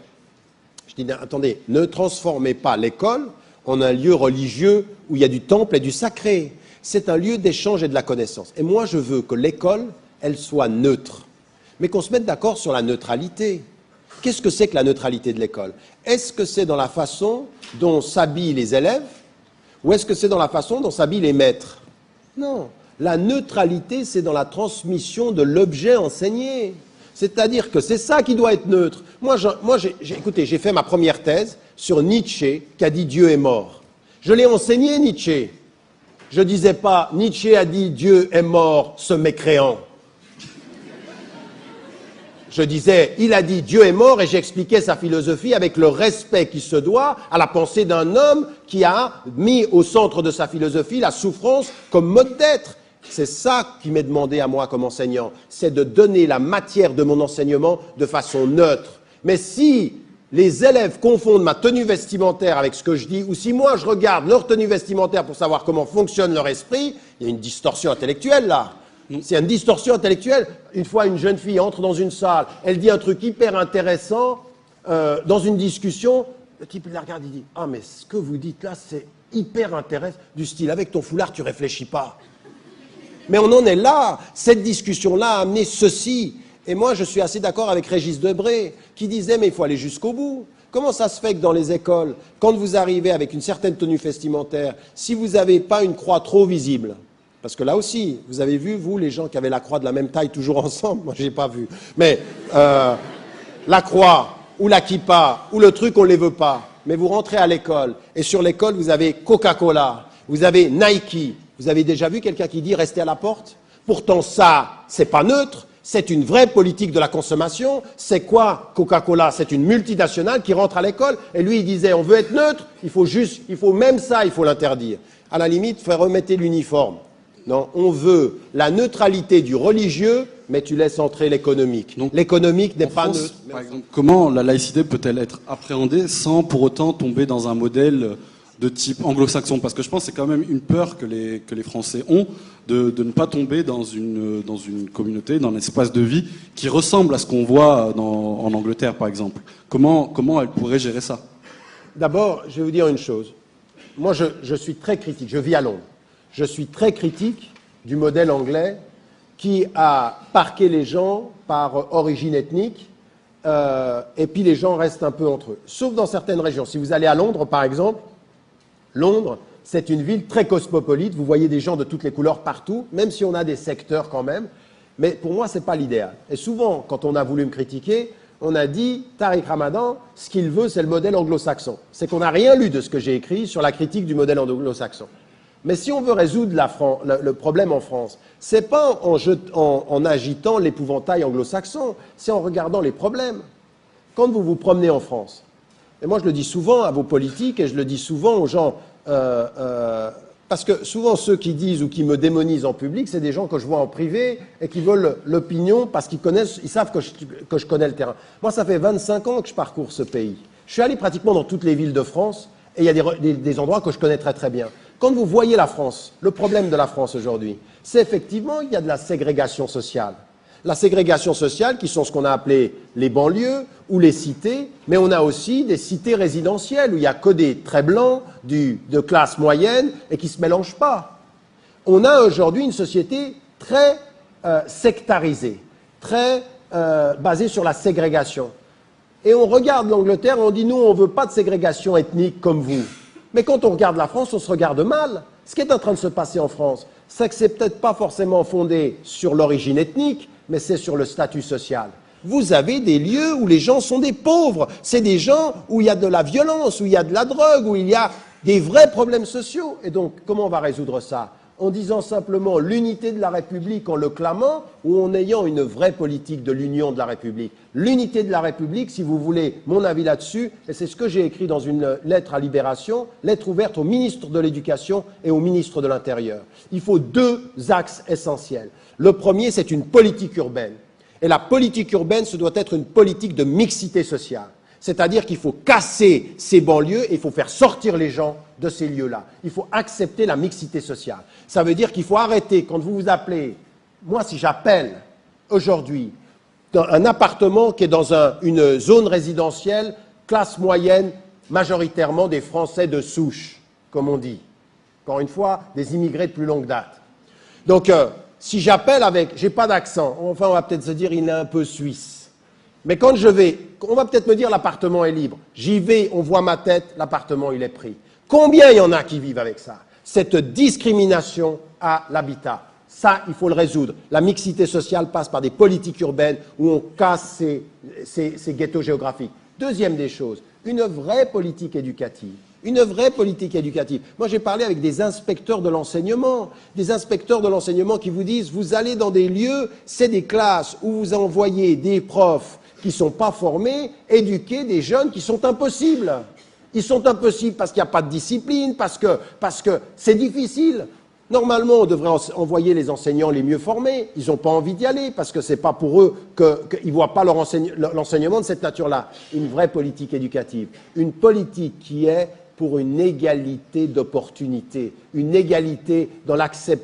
A: Je dis « attendez, ne transformez pas l'école en un lieu religieux où il y a du temple et du sacré. C'est un lieu d'échange et de la connaissance. Et moi, je veux que l'école... elle soit neutre, mais qu'on se mette d'accord sur la neutralité. Qu'est-ce que c'est que la neutralité de l'école? Est-ce que c'est dans la façon dont s'habillent les élèves ou est-ce que c'est dans la façon dont s'habillent les maîtres? Non. La neutralité, c'est dans la transmission de l'objet enseigné. C'est-à-dire que c'est ça qui doit être neutre. Écoutez, j'ai fait ma première thèse sur Nietzsche, qui a dit Dieu est mort. Je l'ai enseigné, Nietzsche. Je disais pas, Nietzsche a dit Dieu est mort, ce mécréant. Je disais, il a dit Dieu est mort et j'expliquais sa philosophie avec le respect qui se doit à la pensée d'un homme qui a mis au centre de sa philosophie la souffrance comme mode d'être. C'est ça qui m'est demandé à moi comme enseignant, c'est de donner la matière de mon enseignement de façon neutre. Mais si les élèves confondent ma tenue vestimentaire avec ce que je dis, ou si moi je regarde leur tenue vestimentaire pour savoir comment fonctionne leur esprit, il y a une distorsion intellectuelle là. C'est une distorsion intellectuelle. Une fois, une jeune fille entre dans une salle, elle dit un truc hyper intéressant dans une discussion. Le type il la regarde, il dit « Ah, mais ce que vous dites là, c'est hyper intéressant. » Du style « Avec ton foulard, tu réfléchis pas. » Mais on en est là. Cette discussion-là a amené ceci. Et moi, je suis assez d'accord avec Régis Debray, qui disait « Mais il faut aller jusqu'au bout. » Comment ça se fait que dans les écoles, quand vous arrivez avec une certaine tenue vestimentaire, si vous n'avez pas une croix trop visible, parce que là aussi, vous avez vu, vous, les gens qui avaient la croix de la même taille toujours ensemble, moi, je n'ai pas vu. Mais la croix, ou la kippa, ou le truc, on ne les veut pas. Mais vous rentrez à l'école, et sur l'école, vous avez Coca-Cola, vous avez Nike. Vous avez déjà vu quelqu'un qui dit « restez à la porte » ? Pourtant, ça, c'est pas neutre. C'est une vraie politique de la consommation. C'est quoi Coca-Cola? C'est une multinationale qui rentre à l'école. Et lui, il disait, on veut être neutre, il faut même ça, il faut l'interdire. À la limite, faire remettre l'uniforme. Non, on veut la neutralité du religieux, mais tu laisses entrer l'économique. L'économique n'est pas neutre.
D: Par exemple, comment la laïcité peut-elle être appréhendée sans pour autant tomber dans un modèle de type anglo-saxon? Parce que je pense que c'est quand même une peur que les Français ont de ne pas tomber dans une communauté, dans un espace de vie qui ressemble à ce qu'on voit en Angleterre, par exemple. Comment elle pourrait gérer ça?
A: D'abord, je vais vous dire une chose. Moi, je suis très critique. Je vis à Londres. Je suis très critique du modèle anglais qui a parqué les gens par origine ethnique et puis les gens restent un peu entre eux. Sauf dans certaines régions. Si vous allez à Londres, par exemple, Londres, c'est une ville très cosmopolite. Vous voyez des gens de toutes les couleurs partout, même si on a des secteurs quand même. Mais pour moi, ce n'est pas l'idéal. Et souvent, quand on a voulu me critiquer, on a dit, Tariq Ramadan, ce qu'il veut, c'est le modèle anglo-saxon. C'est qu'on n'a rien lu de ce que j'ai écrit sur la critique du modèle anglo-saxon. Mais si on veut résoudre le problème en France, ce n'est pas en agitant l'épouvantail anglo-saxon, c'est en regardant les problèmes. Quand vous vous promenez en France, et moi je le dis souvent à vos politiques et je le dis souvent aux gens, parce que souvent ceux qui disent ou qui me démonisent en public, c'est des gens que je vois en privé et qui veulent l'opinion parce qu'ils connaissent, ils savent que je connais le terrain. Moi ça fait 25 ans que je parcours ce pays. Je suis allé pratiquement dans toutes les villes de France et il y a des endroits que je connais très très bien. Quand vous voyez la France, le problème de la France aujourd'hui, c'est effectivement il y a de la ségrégation sociale. La ségrégation sociale qui sont ce qu'on a appelé les banlieues ou les cités, mais on a aussi des cités résidentielles où il n'y a que des très blancs, de classe moyenne et qui ne se mélangent pas. On a aujourd'hui une société très sectarisée, très basée sur la ségrégation. Et on regarde l'Angleterre et on dit nous on ne veut pas de ségrégation ethnique comme vous. Mais quand on regarde la France, on se regarde mal. Ce qui est en train de se passer en France, c'est que c'est peut-être pas forcément fondé sur l'origine ethnique, mais c'est sur le statut social. Vous avez des lieux où les gens sont des pauvres. C'est des gens où il y a de la violence, où il y a de la drogue, où il y a des vrais problèmes sociaux. Et donc, comment on va résoudre ça? En disant simplement l'unité de la République en le clamant ou en ayant une vraie politique de l'union de la République. L'unité de la République, si vous voulez mon avis là-dessus, et c'est ce que j'ai écrit dans une lettre à Libération, lettre ouverte au ministre de l'Éducation et au ministre de l'Intérieur. Il faut deux axes essentiels. Le premier, c'est une politique urbaine. Et la politique urbaine, ce doit être une politique de mixité sociale. C'est-à-dire qu'il faut casser ces banlieues et il faut faire sortir les gens de ces lieux-là. Il faut accepter la mixité sociale. Ça veut dire qu'il faut arrêter, quand vous vous appelez, moi si j'appelle aujourd'hui un appartement qui est dans une zone résidentielle, classe moyenne, majoritairement des Français de souche, comme on dit. Encore une fois, des immigrés de plus longue date. Donc, si j'appelle avec, j'ai pas d'accent, enfin on va peut-être se dire il est un peu suisse. Mais quand je vais, on va peut-être me dire l'appartement est libre. J'y vais, on voit ma tête, l'appartement il est pris. Combien il y en a qui vivent avec ça? Cette discrimination à l'habitat. Ça, il faut le résoudre. La mixité sociale passe par des politiques urbaines où on casse ces ghettos géographiques. Deuxième des choses, une vraie politique éducative. Une vraie politique éducative. Moi, j'ai parlé avec des inspecteurs de l'enseignement qui vous disent, vous allez dans des lieux, c'est des classes où vous envoyez des profs qui ne sont pas formés, éduquer des jeunes qui sont impossibles. Ils sont impossibles parce qu'il n'y a pas de discipline, parce que c'est difficile. Normalement, on devrait envoyer les enseignants les mieux formés. Ils n'ont pas envie d'y aller parce que ce n'est pas pour eux qu'ils ne voient pas l'enseignement de cette nature-là. Une vraie politique éducative. Une politique qui est pour une égalité d'opportunités, une égalité dans l'accès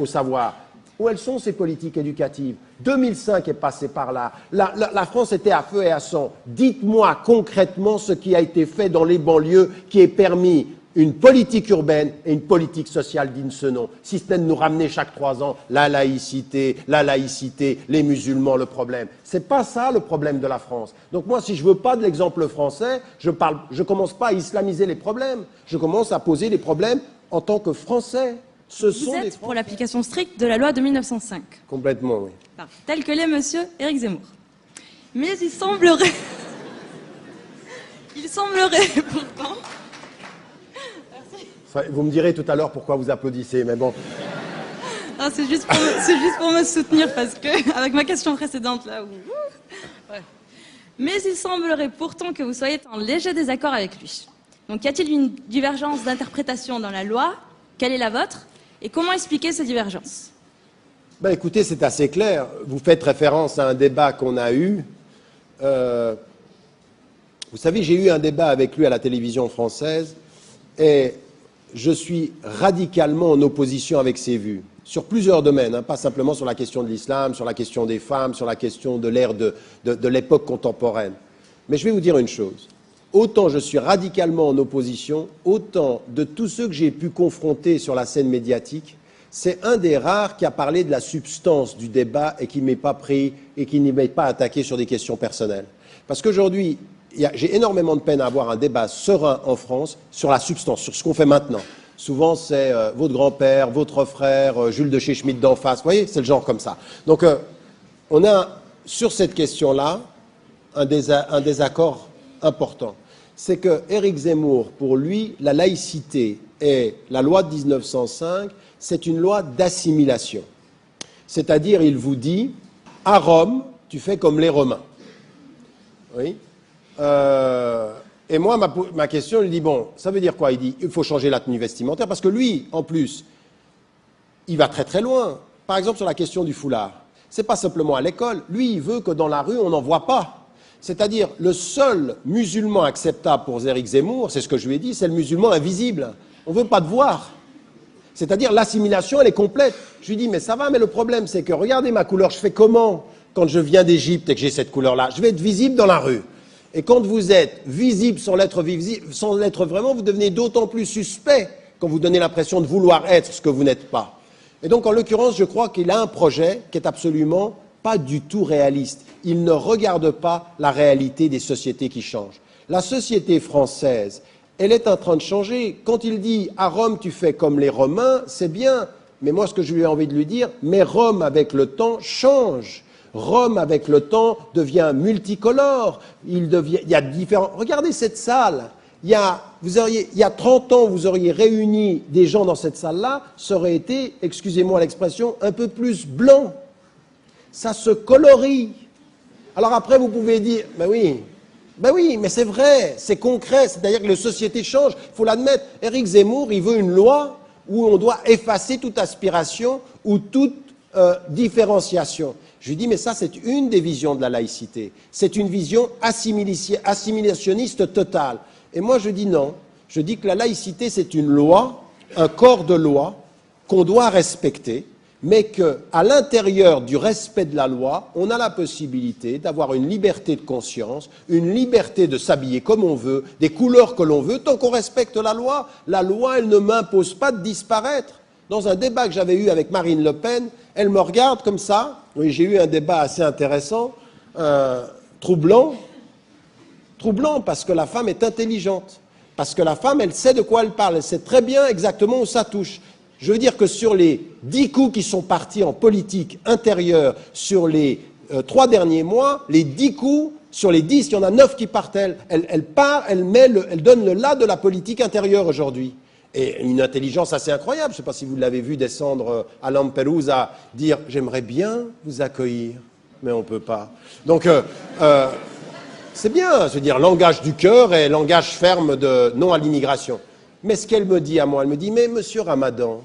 A: au savoir. Où elles sont ces politiques éducatives? 2005 est passé par là. La France était à feu et à sang. Dites-moi concrètement ce qui a été fait dans les banlieues qui ait permis une politique urbaine et une politique sociale digne ce nom. Si ce n'est de nous ramener chaque 3 ans la laïcité, les musulmans, le problème. C'est pas ça le problème de la France. Donc moi, si je veux pas de l'exemple français, je commence pas à islamiser les problèmes. Je commence à poser les problèmes en tant que Français.
B: Vous êtes pour l'application stricte de la loi de 1905.
A: Complètement, oui.
B: Tel que l'est monsieur Éric Zemmour. Mais il semblerait pourtant...
A: Vous me direz tout à l'heure pourquoi vous applaudissez, mais bon.
B: C'est juste pour me soutenir, parce que, avec ma question précédente, là, ouais. Mais il semblerait pourtant que vous soyez en léger désaccord avec lui. Donc, y a-t-il une divergence d'interprétation dans la loi? Quelle est la vôtre? Et comment expliquer ces divergences?
A: Ben, écoutez, c'est assez clair. Vous faites référence à un débat qu'on a eu. Vous savez, j'ai eu un débat avec lui à la télévision française, et je suis radicalement en opposition avec ses vues, sur plusieurs domaines, hein, pas simplement sur la question de l'islam, sur la question des femmes, sur la question de l'ère de l'époque contemporaine. Mais je vais vous dire une chose, autant je suis radicalement en opposition, autant de tous ceux que j'ai pu confronter sur la scène médiatique, c'est un des rares qui a parlé de la substance du débat et qui ne m'est pas pris et qui ne m'est pas attaqué sur des questions personnelles. Parce qu'aujourd'hui, j'ai énormément de peine à avoir un débat serein en France sur la substance, sur ce qu'on fait maintenant. Souvent, c'est votre grand-père, votre frère, Jules de chez Schmitt d'en face. Vous voyez, c'est le genre comme ça. Donc, on a, sur cette question-là, un désaccord important. C'est que Éric Zemmour, pour lui, la laïcité et la loi de 1905, c'est une loi d'assimilation. C'est-à-dire, il vous dit, à Rome, tu fais comme les Romains. Oui. Et moi, ma question, il dit, bon, ça veut dire quoi? Il dit, il faut changer la tenue vestimentaire, parce que lui, en plus, il va très très loin. Par exemple, sur la question du foulard. C'est pas simplement à l'école. Lui, il veut que dans la rue, on n'en voit pas. C'est-à-dire, le seul musulman acceptable pour Éric Zemmour, c'est ce que je lui ai dit, c'est le musulman invisible. On veut pas te voir. C'est-à-dire, l'assimilation, elle est complète. Je lui dis, mais ça va, mais le problème, c'est que, regardez ma couleur, je fais comment quand je viens d'Égypte et que j'ai cette couleur-là? Je vais être visible dans la rue. Et quand vous êtes visible sans l'être vraiment, vous devenez d'autant plus suspect quand vous donnez l'impression de vouloir être ce que vous n'êtes pas. Et donc, en l'occurrence, je crois qu'il a un projet qui est absolument pas du tout réaliste. Il ne regarde pas la réalité des sociétés qui changent. La société française, elle est en train de changer. Quand il dit « à Rome, tu fais comme les Romains », c'est bien. Mais moi, ce que je lui ai envie de lui dire, mais Rome, avec le temps, change. Rome, avec le temps, devient multicolore. Il y a différents... Regardez cette salle. Il y a 30 ans, vous auriez réuni des gens dans cette salle-là, ça aurait été, excusez-moi l'expression, un peu plus blanc. Ça se colorie. Alors après, vous pouvez dire, ben oui, mais c'est vrai, c'est concret, c'est-à-dire que les sociétés changent, il faut l'admettre. Éric Zemmour, il veut une loi où on doit effacer toute aspiration ou toute différenciation. Je lui dis, mais ça, c'est une des visions de la laïcité. C'est une vision assimilationniste totale. Et moi, je dis non. Je dis que la laïcité, c'est une loi, un corps de loi qu'on doit respecter, mais qu'à l'intérieur du respect de la loi, on a la possibilité d'avoir une liberté de conscience, une liberté de s'habiller comme on veut, des couleurs que l'on veut, tant qu'on respecte la loi. La loi, elle ne m'impose pas de disparaître. Dans un débat que j'avais eu avec Marine Le Pen, elle me regarde comme ça. Oui, j'ai eu un débat assez intéressant, troublant parce que la femme est intelligente, parce que la femme, elle sait de quoi elle parle, elle sait très bien exactement où ça touche. Je veux dire que sur les 10 coups qui sont partis en politique intérieure sur les 3 derniers mois, les 10 coups, sur les 10, il y en a 9 qui partent, elle donne le là de la politique intérieure aujourd'hui. Et une intelligence assez incroyable. Je ne sais pas si vous l'avez vu descendre à Lampedusa, dire « j'aimerais bien vous accueillir, mais on ne peut pas ». Donc, c'est bien, je veux dire, langage du cœur et langage ferme de non à l'immigration. Mais ce qu'elle me dit à moi, elle me dit « mais monsieur Ramadan,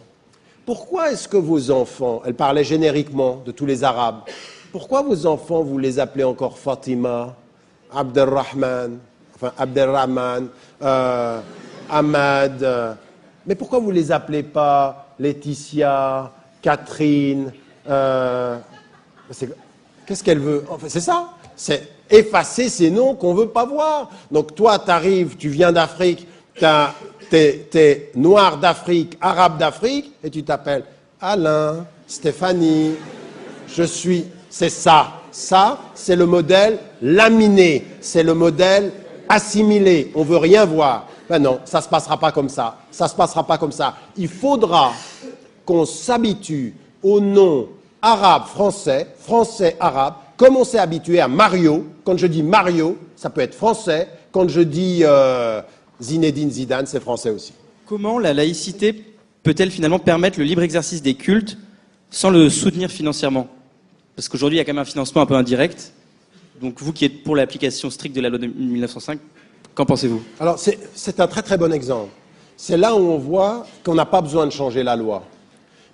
A: pourquoi est-ce que vos enfants, elle parlait génériquement de tous les Arabes, pourquoi vos enfants, vous les appelez encore Fatima, Abdelrahman, Ahmad, mais pourquoi vous ne les appelez pas Laetitia, Catherine Qu'est-ce qu'elle veut? Enfin, c'est ça, c'est effacer ces noms qu'on ne veut pas voir. Donc toi, tu arrives, tu viens d'Afrique, t'es noir d'Afrique, arabe d'Afrique, et tu t'appelles Alain, Stéphanie, je suis... C'est ça. Ça, c'est le modèle laminé, c'est le modèle assimilé. On ne veut rien voir. Ben non, ça ne se passera pas comme ça. Ça ne se passera pas comme ça. Il faudra qu'on s'habitue au nom arabe, français, français, arabe, comme on s'est habitué à Mario. Quand je dis Mario, ça peut être français. Quand je dis Zinedine Zidane, c'est français aussi.
C: Comment la laïcité peut-elle finalement permettre le libre exercice des cultes sans le soutenir financièrement? Parce qu'aujourd'hui, il y a quand même un financement un peu indirect. Donc vous qui êtes pour l'application stricte de la loi de 1905, qu'en pensez-vous?
A: Alors c'est un très très bon exemple. C'est là où on voit qu'on n'a pas besoin de changer la loi.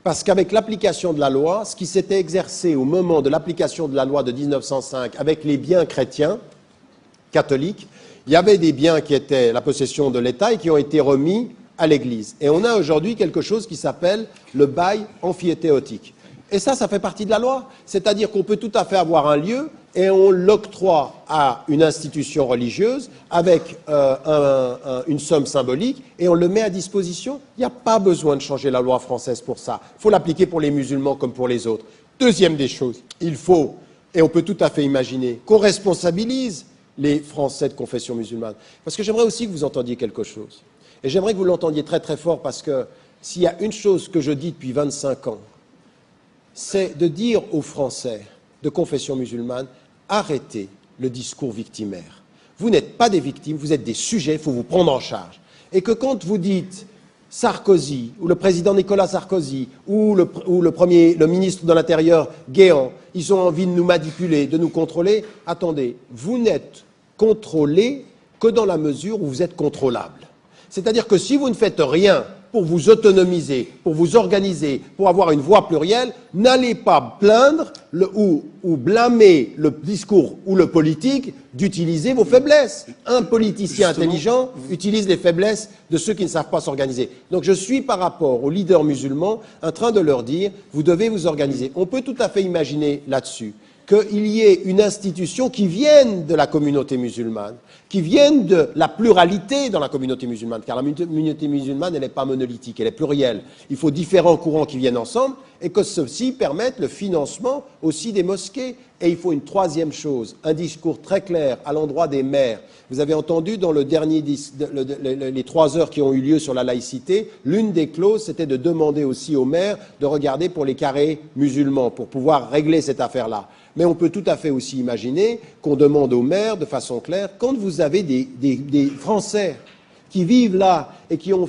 A: Parce qu'avec l'application de la loi, ce qui s'était exercé au moment de l'application de la loi de 1905 avec les biens chrétiens, catholiques, il y avait des biens qui étaient la possession de l'État et qui ont été remis à l'Église. Et on a aujourd'hui quelque chose qui s'appelle le bail emphytéotique. Et ça fait partie de la loi. C'est-à-dire qu'on peut tout à fait avoir un lieu et on l'octroie à une institution religieuse avec une somme symbolique et on le met à disposition. Il n'y a pas besoin de changer la loi française pour ça. Il faut l'appliquer pour les musulmans comme pour les autres. Deuxième des choses, il faut, et on peut tout à fait imaginer, qu'on responsabilise les Français de confession musulmane. Parce que j'aimerais aussi que vous entendiez quelque chose. Et j'aimerais que vous l'entendiez très très fort parce que s'il y a une chose que je dis depuis 25 ans, c'est de dire aux Français de confession musulmane, arrêtez le discours victimaire. Vous n'êtes pas des victimes, vous êtes des sujets, il faut vous prendre en charge. Et que quand vous dites Sarkozy, ou le président Nicolas Sarkozy, ou le ministre de l'Intérieur Guéant, ils ont envie de nous manipuler, de nous contrôler, attendez, vous n'êtes contrôlé que dans la mesure où vous êtes contrôlable. C'est-à-dire que si vous ne faites rien pour vous autonomiser, pour vous organiser, pour avoir une voix plurielle, n'allez pas plaindre ou blâmer le discours ou le politique d'utiliser vos faiblesses. Un politicien intelligent utilise les faiblesses de ceux qui ne savent pas s'organiser. Donc je suis par rapport aux leaders musulmans en train de leur dire, vous devez vous organiser. On peut tout à fait imaginer là-dessus qu'il y ait une institution qui vienne de la communauté musulmane, qui vienne de la pluralité dans la communauté musulmane, car la communauté musulmane, elle n'est pas monolithique, elle est plurielle. Il faut différents courants qui viennent ensemble et que ceux-ci permettent le financement aussi des mosquées. Et il faut une troisième chose, un discours très clair à l'endroit des maires. Vous avez entendu dans le dernier les 3 heures qui ont eu lieu sur la laïcité, l'une des clauses, c'était de demander aussi aux maires de regarder pour les carrés musulmans, pour pouvoir régler cette affaire-là. Mais on peut tout à fait aussi imaginer qu'on demande aux maires de façon claire, quand vous avez des Français qui vivent là et qui ont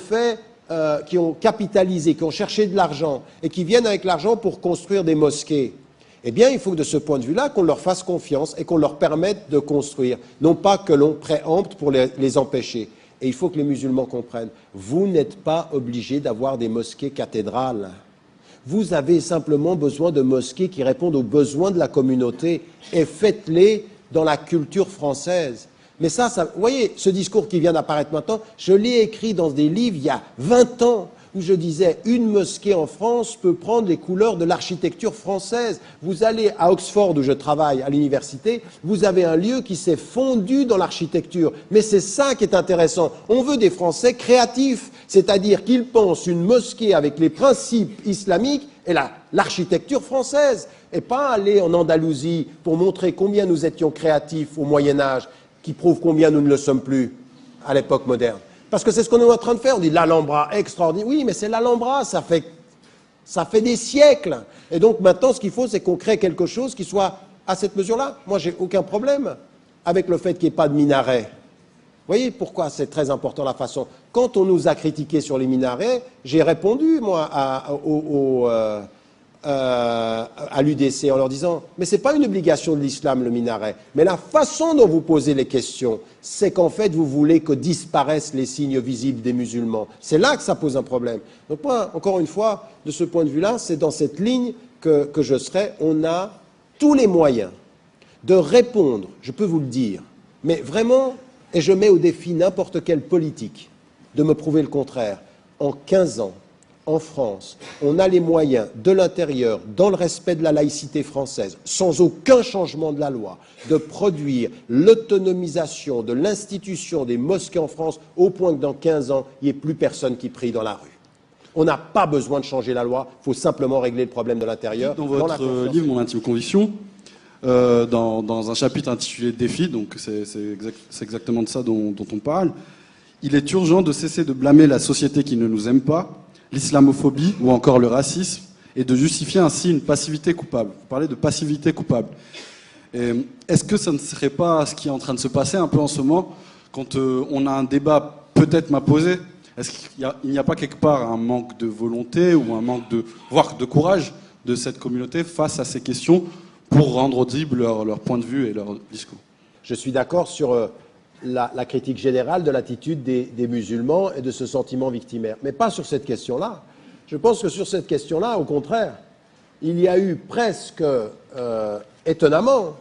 A: capitalisé, qui ont cherché de l'argent et qui viennent avec l'argent pour construire des mosquées, eh bien, il faut que de ce point de vue-là, qu'on leur fasse confiance et qu'on leur permette de construire, non pas que l'on préempte pour les empêcher. Et il faut que les musulmans comprennent, vous n'êtes pas obligés d'avoir des mosquées cathédrales. Vous avez simplement besoin de mosquées qui répondent aux besoins de la communauté et faites-les dans la culture française. Mais ça, vous voyez, ce discours qui vient d'apparaître maintenant, je l'ai écrit dans des livres il y a 20 ans, où je disais, une mosquée en France peut prendre les couleurs de l'architecture française. Vous allez à Oxford, où je travaille, à l'université, vous avez un lieu qui s'est fondu dans l'architecture. Mais c'est ça qui est intéressant. On veut des Français créatifs, c'est-à-dire qu'ils pensent une mosquée avec les principes islamiques et l'architecture française, et pas aller en Andalousie pour montrer combien nous étions créatifs au Moyen-Âge, qui prouve combien nous ne le sommes plus à l'époque moderne. Parce que c'est ce qu'on est en train de faire. On dit l'Alhambra extraordinaire. Oui, mais c'est l'Alhambra, ça fait Ça fait des siècles. Et donc maintenant, ce qu'il faut, c'est qu'on crée quelque chose qui soit à cette mesure-là. Moi, j'ai aucun problème avec le fait qu'il n'y ait pas de minaret. Vous voyez pourquoi c'est très important la façon. Quand on nous a critiqué sur les minarets, j'ai répondu, moi, à l'UDC en leur disant « Mais ce n'est pas une obligation de l'islam, le minaret. Mais la façon dont vous posez les questions, c'est qu'en fait, vous voulez que disparaissent les signes visibles des musulmans. C'est là que ça pose un problème. » Donc moi, encore une fois, de ce point de vue-là, c'est dans cette ligne que je serai. On a tous les moyens de répondre, je peux vous le dire, mais vraiment, et je mets au défi n'importe quelle politique de me prouver le contraire, en 15 ans, en France, on a les moyens de l'intérieur, dans le respect de la laïcité française, sans aucun changement de la loi, de produire l'autonomisation de l'institution des mosquées en France au point que dans 15 ans, il n'y ait plus personne qui prie dans la rue. On n'a pas besoin de changer la loi, il faut simplement régler le problème de l'intérieur.
D: Dans votre livre, Mon intime conviction, dans un chapitre intitulé Défi, donc c'est exactement de ça dont on parle, il est urgent de cesser de blâmer la société qui ne nous aime pas, l'islamophobie ou encore le racisme, et de justifier ainsi une passivité coupable. Vous parlez de passivité coupable. Est-ce que ça ne serait pas ce qui est en train de se passer un peu en ce moment, quand on a un débat peut-être m'a posé? Est-ce qu'il n'y a pas quelque part un manque de volonté ou un manque voire de courage de cette communauté face à ces questions pour rendre audible leur point de vue et leur discours?
A: Je suis d'accord sur la critique générale de l'attitude des musulmans et de ce sentiment victimaire, mais pas sur cette question-là. Je pense que sur cette question-là, au contraire, il y a eu presque, étonnamment,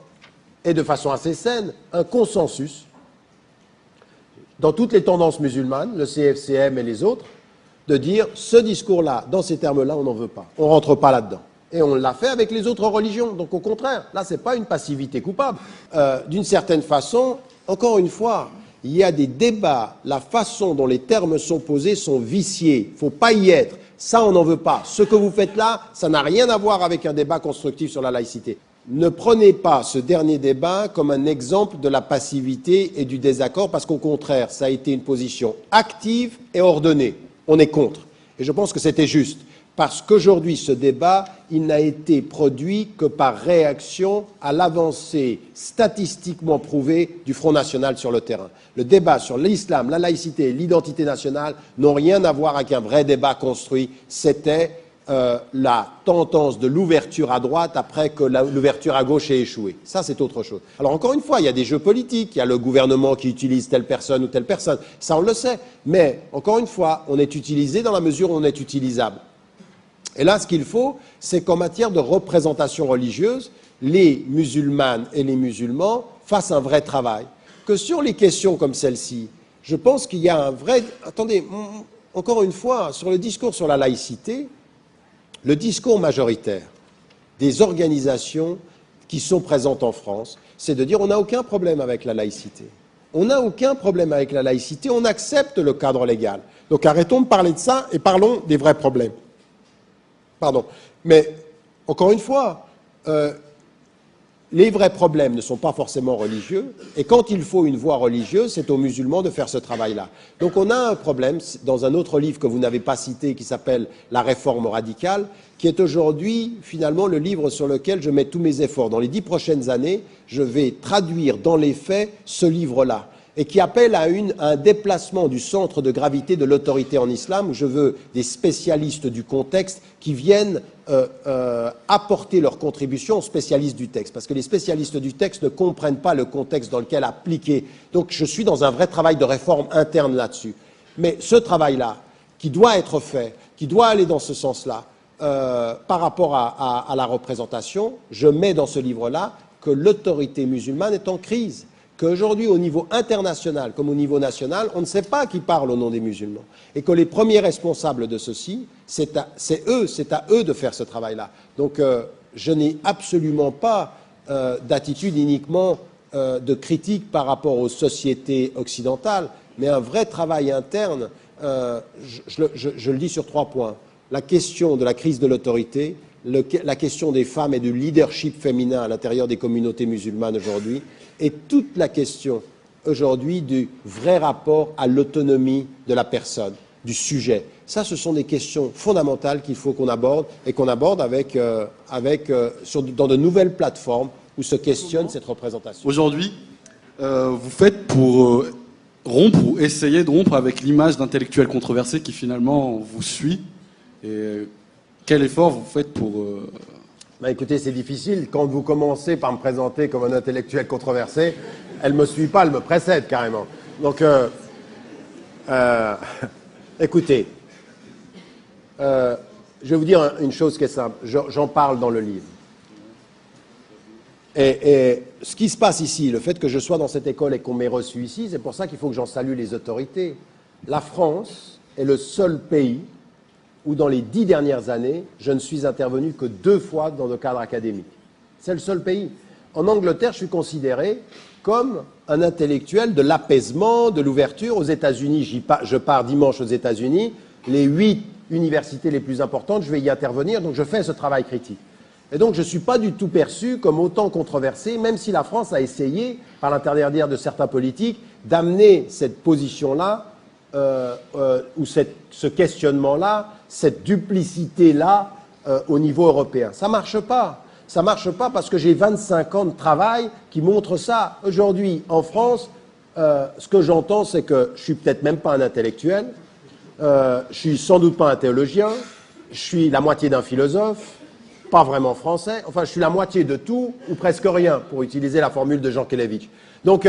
A: et de façon assez saine, un consensus dans toutes les tendances musulmanes, le CFCM et les autres, de dire ce discours-là, dans ces termes-là, on n'en veut pas. On ne rentre pas là-dedans. Et on l'a fait avec les autres religions. Donc au contraire, là, ce n'est pas une passivité coupable. D'une certaine façon, encore une fois, il y a des débats, la façon dont les termes sont posés sont viciés. Il ne faut pas y être. Ça, on n'en veut pas. Ce que vous faites là, ça n'a rien à voir avec un débat constructif sur la laïcité. Ne prenez pas ce dernier débat comme un exemple de la passivité et du désaccord, parce qu'au contraire, ça a été une position active et ordonnée. On est contre. Et je pense que c'était juste. Parce qu'aujourd'hui, ce débat, il n'a été produit que par réaction à l'avancée statistiquement prouvée du Front National sur le terrain. Le débat sur l'islam, la laïcité et l'identité nationale n'ont rien à voir avec un vrai débat construit. C'était la tendance de l'ouverture à droite après que l'ouverture à gauche ait échoué. Ça, c'est autre chose. Alors, encore une fois, il y a des jeux politiques, il y a le gouvernement qui utilise telle personne ou telle personne. Ça, on le sait. Mais, encore une fois, on est utilisé dans la mesure où on est utilisable. Et là, ce qu'il faut, c'est qu'en matière de représentation religieuse, les musulmanes et les musulmans fassent un vrai travail. Que sur les questions comme celle-ci, je pense qu'il y a un vrai... Attendez, encore une fois, sur le discours sur la laïcité, le discours majoritaire des organisations qui sont présentes en France, c'est de dire on n'a aucun problème avec la laïcité. On n'a aucun problème avec la laïcité, on accepte le cadre légal. Donc arrêtons de parler de ça et parlons des vrais problèmes. Pardon. Mais, encore une fois, les vrais problèmes ne sont pas forcément religieux, et quand il faut une voie religieuse, c'est aux musulmans de faire ce travail-là. Donc on a un problème, dans un autre livre que vous n'avez pas cité, qui s'appelle « La réforme radicale », qui est aujourd'hui, finalement, le livre sur lequel je mets tous mes efforts. Dans les 10 prochaines années, je vais traduire dans les faits ce livre-là, et qui appelle à un déplacement du centre de gravité de l'autorité en islam, où je veux des spécialistes du contexte qui viennent apporter leur contribution aux spécialistes du texte. Parce que les spécialistes du texte ne comprennent pas le contexte dans lequel appliquer. Donc je suis dans un vrai travail de réforme interne là-dessus. Mais ce travail-là, qui doit être fait, qui doit aller dans ce sens-là, par rapport à la représentation, je mets dans ce livre-là que l'autorité musulmane est en crise. Qu'aujourd'hui, au niveau international comme au niveau national, on ne sait pas qui parle au nom des musulmans. Et que les premiers responsables de ceci, c'est à eux de faire ce travail-là. Donc, je n'ai absolument pas d'attitude uniquement de critique par rapport aux sociétés occidentales, mais un vrai travail interne, je le dis sur 3 points. La question de la crise de l'autorité, la question des femmes et du leadership féminin à l'intérieur des communautés musulmanes aujourd'hui, et toute la question aujourd'hui du vrai rapport à l'autonomie de la personne. du sujet. Ça, ce sont des questions fondamentales qu'il faut qu'on aborde et qu'on aborde dans de nouvelles plateformes où se questionne cette représentation.
D: Aujourd'hui, vous faites pour rompre ou essayer de rompre avec l'image d'intellectuel controversé qui finalement vous suit. Et quel effort vous faites pour...
A: Écoutez, c'est difficile. Quand vous commencez par me présenter comme un intellectuel controversé, elle ne me suit pas, elle me précède carrément. Donc, écoutez, je vais vous dire une chose qui est simple. J'en parle dans le livre. Et ce qui se passe ici, le fait que je sois dans cette école et qu'on m'ait reçu ici, c'est pour ça qu'il faut que j'en salue les autorités. La France est le seul pays où, dans les 10 dernières années, je ne suis intervenu que 2 fois dans le cadre académique. C'est le seul pays. En Angleterre, je suis considéré comme un intellectuel de l'apaisement, de l'ouverture. Aux États-Unis, je pars dimanche aux États-Unis. Les 8 universités les plus importantes, je vais y intervenir, donc je fais ce travail critique. Et donc, je ne suis pas du tout perçu comme autant controversé, même si la France a essayé, par l'intermédiaire de certains politiques, d'amener cette position-là, ou ce questionnement-là, cette duplicité-là, au niveau européen. Ça ne marche pas. Ça ne marche pas parce que j'ai 25 ans de travail qui montrent ça. Aujourd'hui, en France, ce que j'entends, c'est que je ne suis peut-être même pas un intellectuel, je ne suis sans doute pas un théologien, je suis la moitié d'un philosophe, pas vraiment français, enfin je suis la moitié de tout ou presque rien, pour utiliser la formule de Jean Kelevitch. Donc,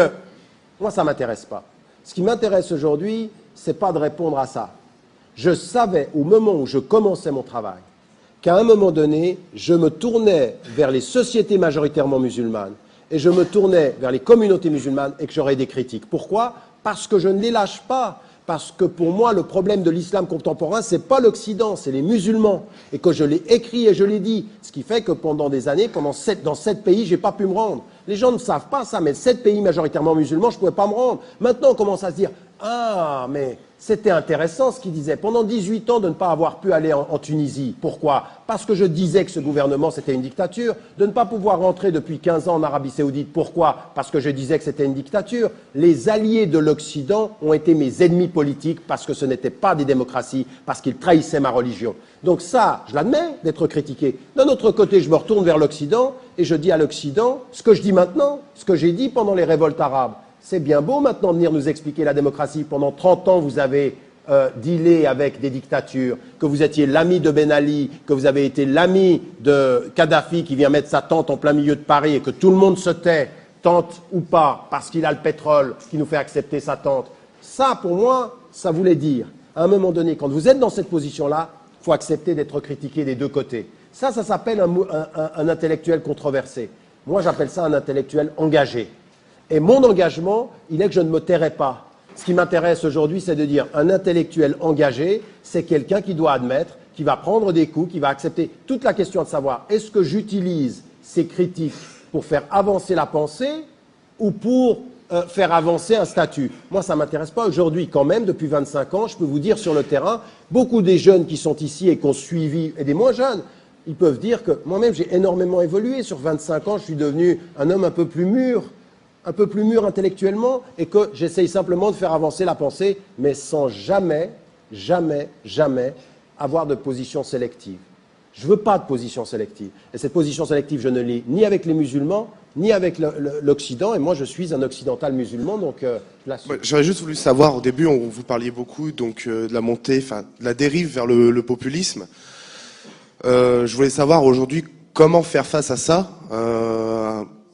A: moi ça ne m'intéresse pas. Ce qui m'intéresse aujourd'hui, ce n'est pas de répondre à ça. Je savais au moment où je commençais mon travail qu'à un moment donné, je me tournais vers les sociétés majoritairement musulmanes et je me tournais vers les communautés musulmanes et que j'aurais des critiques. Pourquoi? Parce que je ne les lâche pas. Parce que pour moi, le problème de l'islam contemporain, ce n'est pas l'Occident, c'est les musulmans. Et que je l'ai écrit et je l'ai dit. Ce qui fait que pendant des années, dans 7 pays, je n'ai pas pu me rendre. Les gens ne savent pas ça, mais 7 pays majoritairement musulmans, je ne pouvais pas me rendre. Maintenant, on commence à se dire, ah, mais c'était intéressant ce qu'il disait. Pendant 18 ans, de ne pas avoir pu aller en Tunisie. Pourquoi? Parce que je disais que ce gouvernement, c'était une dictature. De ne pas pouvoir rentrer depuis 15 ans en Arabie Saoudite. Pourquoi? Parce que je disais que c'était une dictature. Les alliés de l'Occident ont été mes ennemis politiques parce que ce n'étaient pas des démocraties, parce qu'ils trahissaient ma religion. Donc ça, je l'admets d'être critiqué. D'un autre côté, je me retourne vers l'Occident et je dis à l'Occident ce que je dis maintenant, ce que j'ai dit pendant les révoltes arabes. C'est bien beau maintenant de venir nous expliquer la démocratie. Pendant 30 ans, vous avez dealé avec des dictatures, que vous étiez l'ami de Ben Ali, que vous avez été l'ami de Kadhafi qui vient mettre sa tente en plein milieu de Paris et que tout le monde se tait, tente ou pas, parce qu'il a le pétrole qui nous fait accepter sa tente. Ça, pour moi, ça voulait dire, à un moment donné, quand vous êtes dans cette position-là, il faut accepter d'être critiqué des deux côtés. Ça s'appelle un intellectuel controversé. Moi, j'appelle ça un intellectuel engagé. Et mon engagement, il est que je ne me tairai pas. Ce qui m'intéresse aujourd'hui, c'est de dire un intellectuel engagé, c'est quelqu'un qui doit admettre, qui va prendre des coups, qui va accepter toute la question de savoir est-ce que j'utilise ces critiques pour faire avancer la pensée ou pour faire avancer un statut. Moi, ça ne m'intéresse pas. Aujourd'hui, quand même, depuis 25 ans, je peux vous dire sur le terrain, beaucoup des jeunes qui sont ici et qui ont suivi, et des moins jeunes, ils peuvent dire que moi-même, j'ai énormément évolué. Sur 25 ans, je suis devenu un homme un peu plus mûr intellectuellement, et que j'essaye simplement de faire avancer la pensée, mais sans jamais, jamais, jamais avoir de position sélective. Je ne veux pas de position sélective. Et cette position sélective, je ne l'ai ni avec les musulmans, ni avec l'Occident, et moi je suis un occidental musulman, donc je l'assume.
E: J'aurais juste voulu savoir, au début, vous parliez beaucoup donc, de la montée, enfin de la dérive vers le populisme. Je voulais savoir aujourd'hui comment faire face à ça,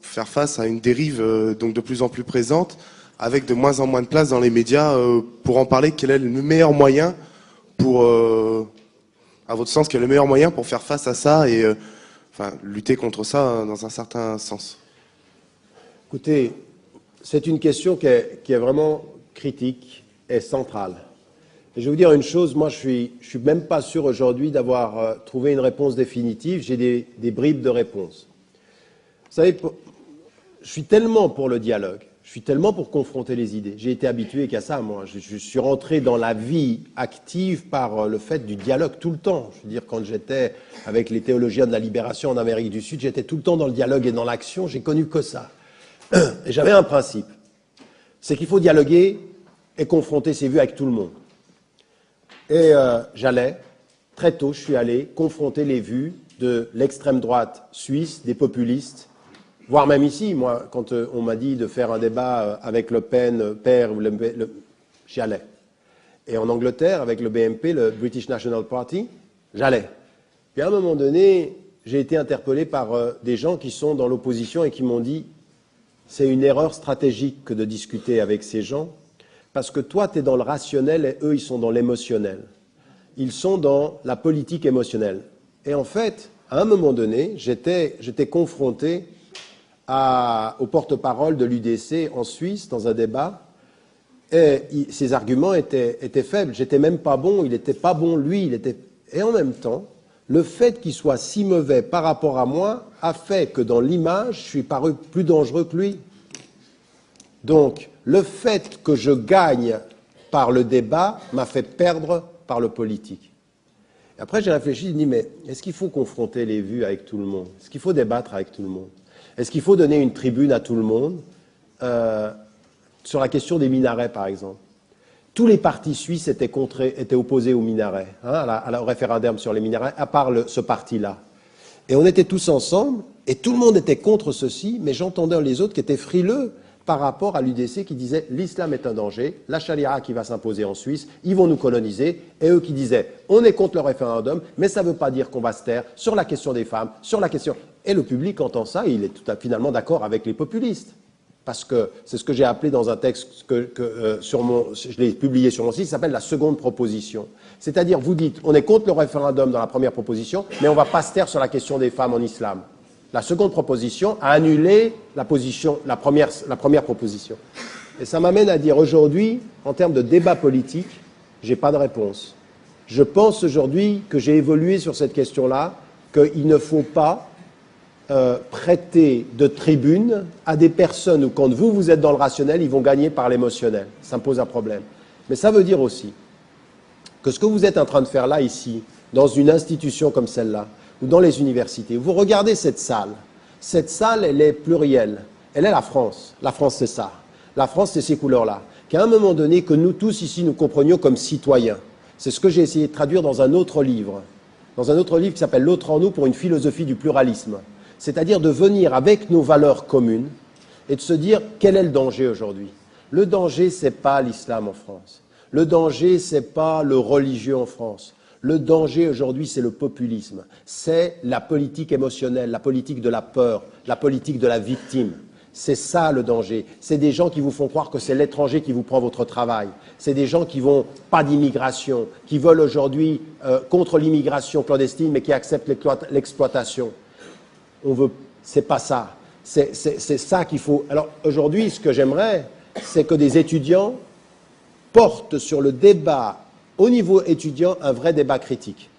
E: faire face à une dérive donc de plus en plus présente, avec de moins en moins de place dans les médias. Pour en parler, quel est le meilleur moyen pour, à votre sens, quel est le meilleur moyen pour faire face à ça et enfin, lutter contre ça dans un certain sens?
A: Écoutez, c'est une question qui est vraiment critique et centrale. Et je vais vous dire une chose, moi je suis même pas sûr aujourd'hui d'avoir trouvé une réponse définitive, j'ai des bribes de réponse. Vous savez, je suis tellement pour le dialogue, je suis tellement pour confronter les idées. J'ai été habitué qu'à ça, moi. Je suis rentré dans la vie active par le fait du dialogue tout le temps. Je veux dire, quand j'étais avec les théologiens de la libération en Amérique du Sud, j'étais tout le temps dans le dialogue et dans l'action, j'ai connu que ça. Et j'avais un principe, c'est qu'il faut dialoguer et confronter ses vues avec tout le monde. Et j'allais, très tôt, je suis allé confronter les vues de l'extrême droite suisse, des populistes, voire même ici, moi, quand on m'a dit de faire un débat avec Le Pen, père, j'y allais. Et en Angleterre, avec le BNP, le British National Party, j'allais. Puis à un moment donné, j'ai été interpellé par des gens qui sont dans l'opposition et qui m'ont dit « c'est une erreur stratégique que de discuter avec ces gens, parce que toi, tu es dans le rationnel et eux, ils sont dans l'émotionnel. Ils sont dans la politique émotionnelle. » Et en fait, à un moment donné, j'étais confronté au porte-parole de l'UDC en Suisse, dans un débat, et ses arguments étaient faibles. J'étais même pas bon, il n'était pas bon lui. Et en même temps, le fait qu'il soit si mauvais par rapport à moi a fait que dans l'image, je suis paru plus dangereux que lui. Donc, le fait que je gagne par le débat m'a fait perdre par le politique. Et après, j'ai réfléchi, j'ai dit, mais est-ce qu'il faut confronter les vues avec tout le monde? Est-ce qu'il faut débattre avec tout le monde? Est-ce qu'il faut donner une tribune à tout le monde sur la question des minarets, par exemple? Tous les partis suisses étaient opposés aux minarets, au référendum sur les minarets, à part ce parti-là. Et on était tous ensemble, et tout le monde était contre ceci, mais j'entendais les autres qui étaient frileux par rapport à l'UDC qui disait l'islam est un danger, la charia qui va s'imposer en Suisse, ils vont nous coloniser, et eux qui disaient on est contre le référendum, mais ça ne veut pas dire qu'on va se taire sur la question des femmes, sur la question... Et le public entend ça, et il est finalement d'accord avec les populistes. Parce que c'est ce que j'ai appelé dans un texte je l'ai publié sur mon site, qui s'appelle la seconde proposition. C'est-à-dire, vous dites, on est contre le référendum dans la première proposition, mais on ne va pas se taire sur la question des femmes en islam. La seconde proposition a annulé la première proposition. Et ça m'amène à dire aujourd'hui, en termes de débat politique, je n'ai pas de réponse. Je pense aujourd'hui que j'ai évolué sur cette question-là, qu'il ne faut pas prêter de tribune à des personnes où, quand vous êtes dans le rationnel, ils vont gagner par l'émotionnel. Ça me pose un problème. Mais ça veut dire aussi que ce que vous êtes en train de faire là, ici, dans une institution comme celle-là, ou dans les universités, vous regardez cette salle, elle est plurielle. Elle est la France. La France, c'est ça. La France, c'est ces couleurs-là. Qu'à un moment donné, que nous tous ici, nous comprenions comme citoyens. C'est ce que j'ai essayé de traduire dans un autre livre. Dans un autre livre qui s'appelle « L'autre en nous pour une philosophie du pluralisme ». C'est-à-dire de venir avec nos valeurs communes et de se dire quel est le danger aujourd'hui. Le danger, ce n'est pas l'islam en France. Le danger, ce n'est pas le religieux en France. Le danger aujourd'hui, c'est le populisme. C'est la politique émotionnelle, la politique de la peur, la politique de la victime. C'est ça le danger. C'est des gens qui vous font croire que c'est l'étranger qui vous prend votre travail. C'est des gens qui vont pas d'immigration, qui veulent aujourd'hui contre l'immigration clandestine, mais qui acceptent l'exploitation. C'est pas ça. C'est ça qu'il faut. Alors aujourd'hui, ce que j'aimerais, c'est que des étudiants portent sur le débat, au niveau étudiant, un vrai débat critique.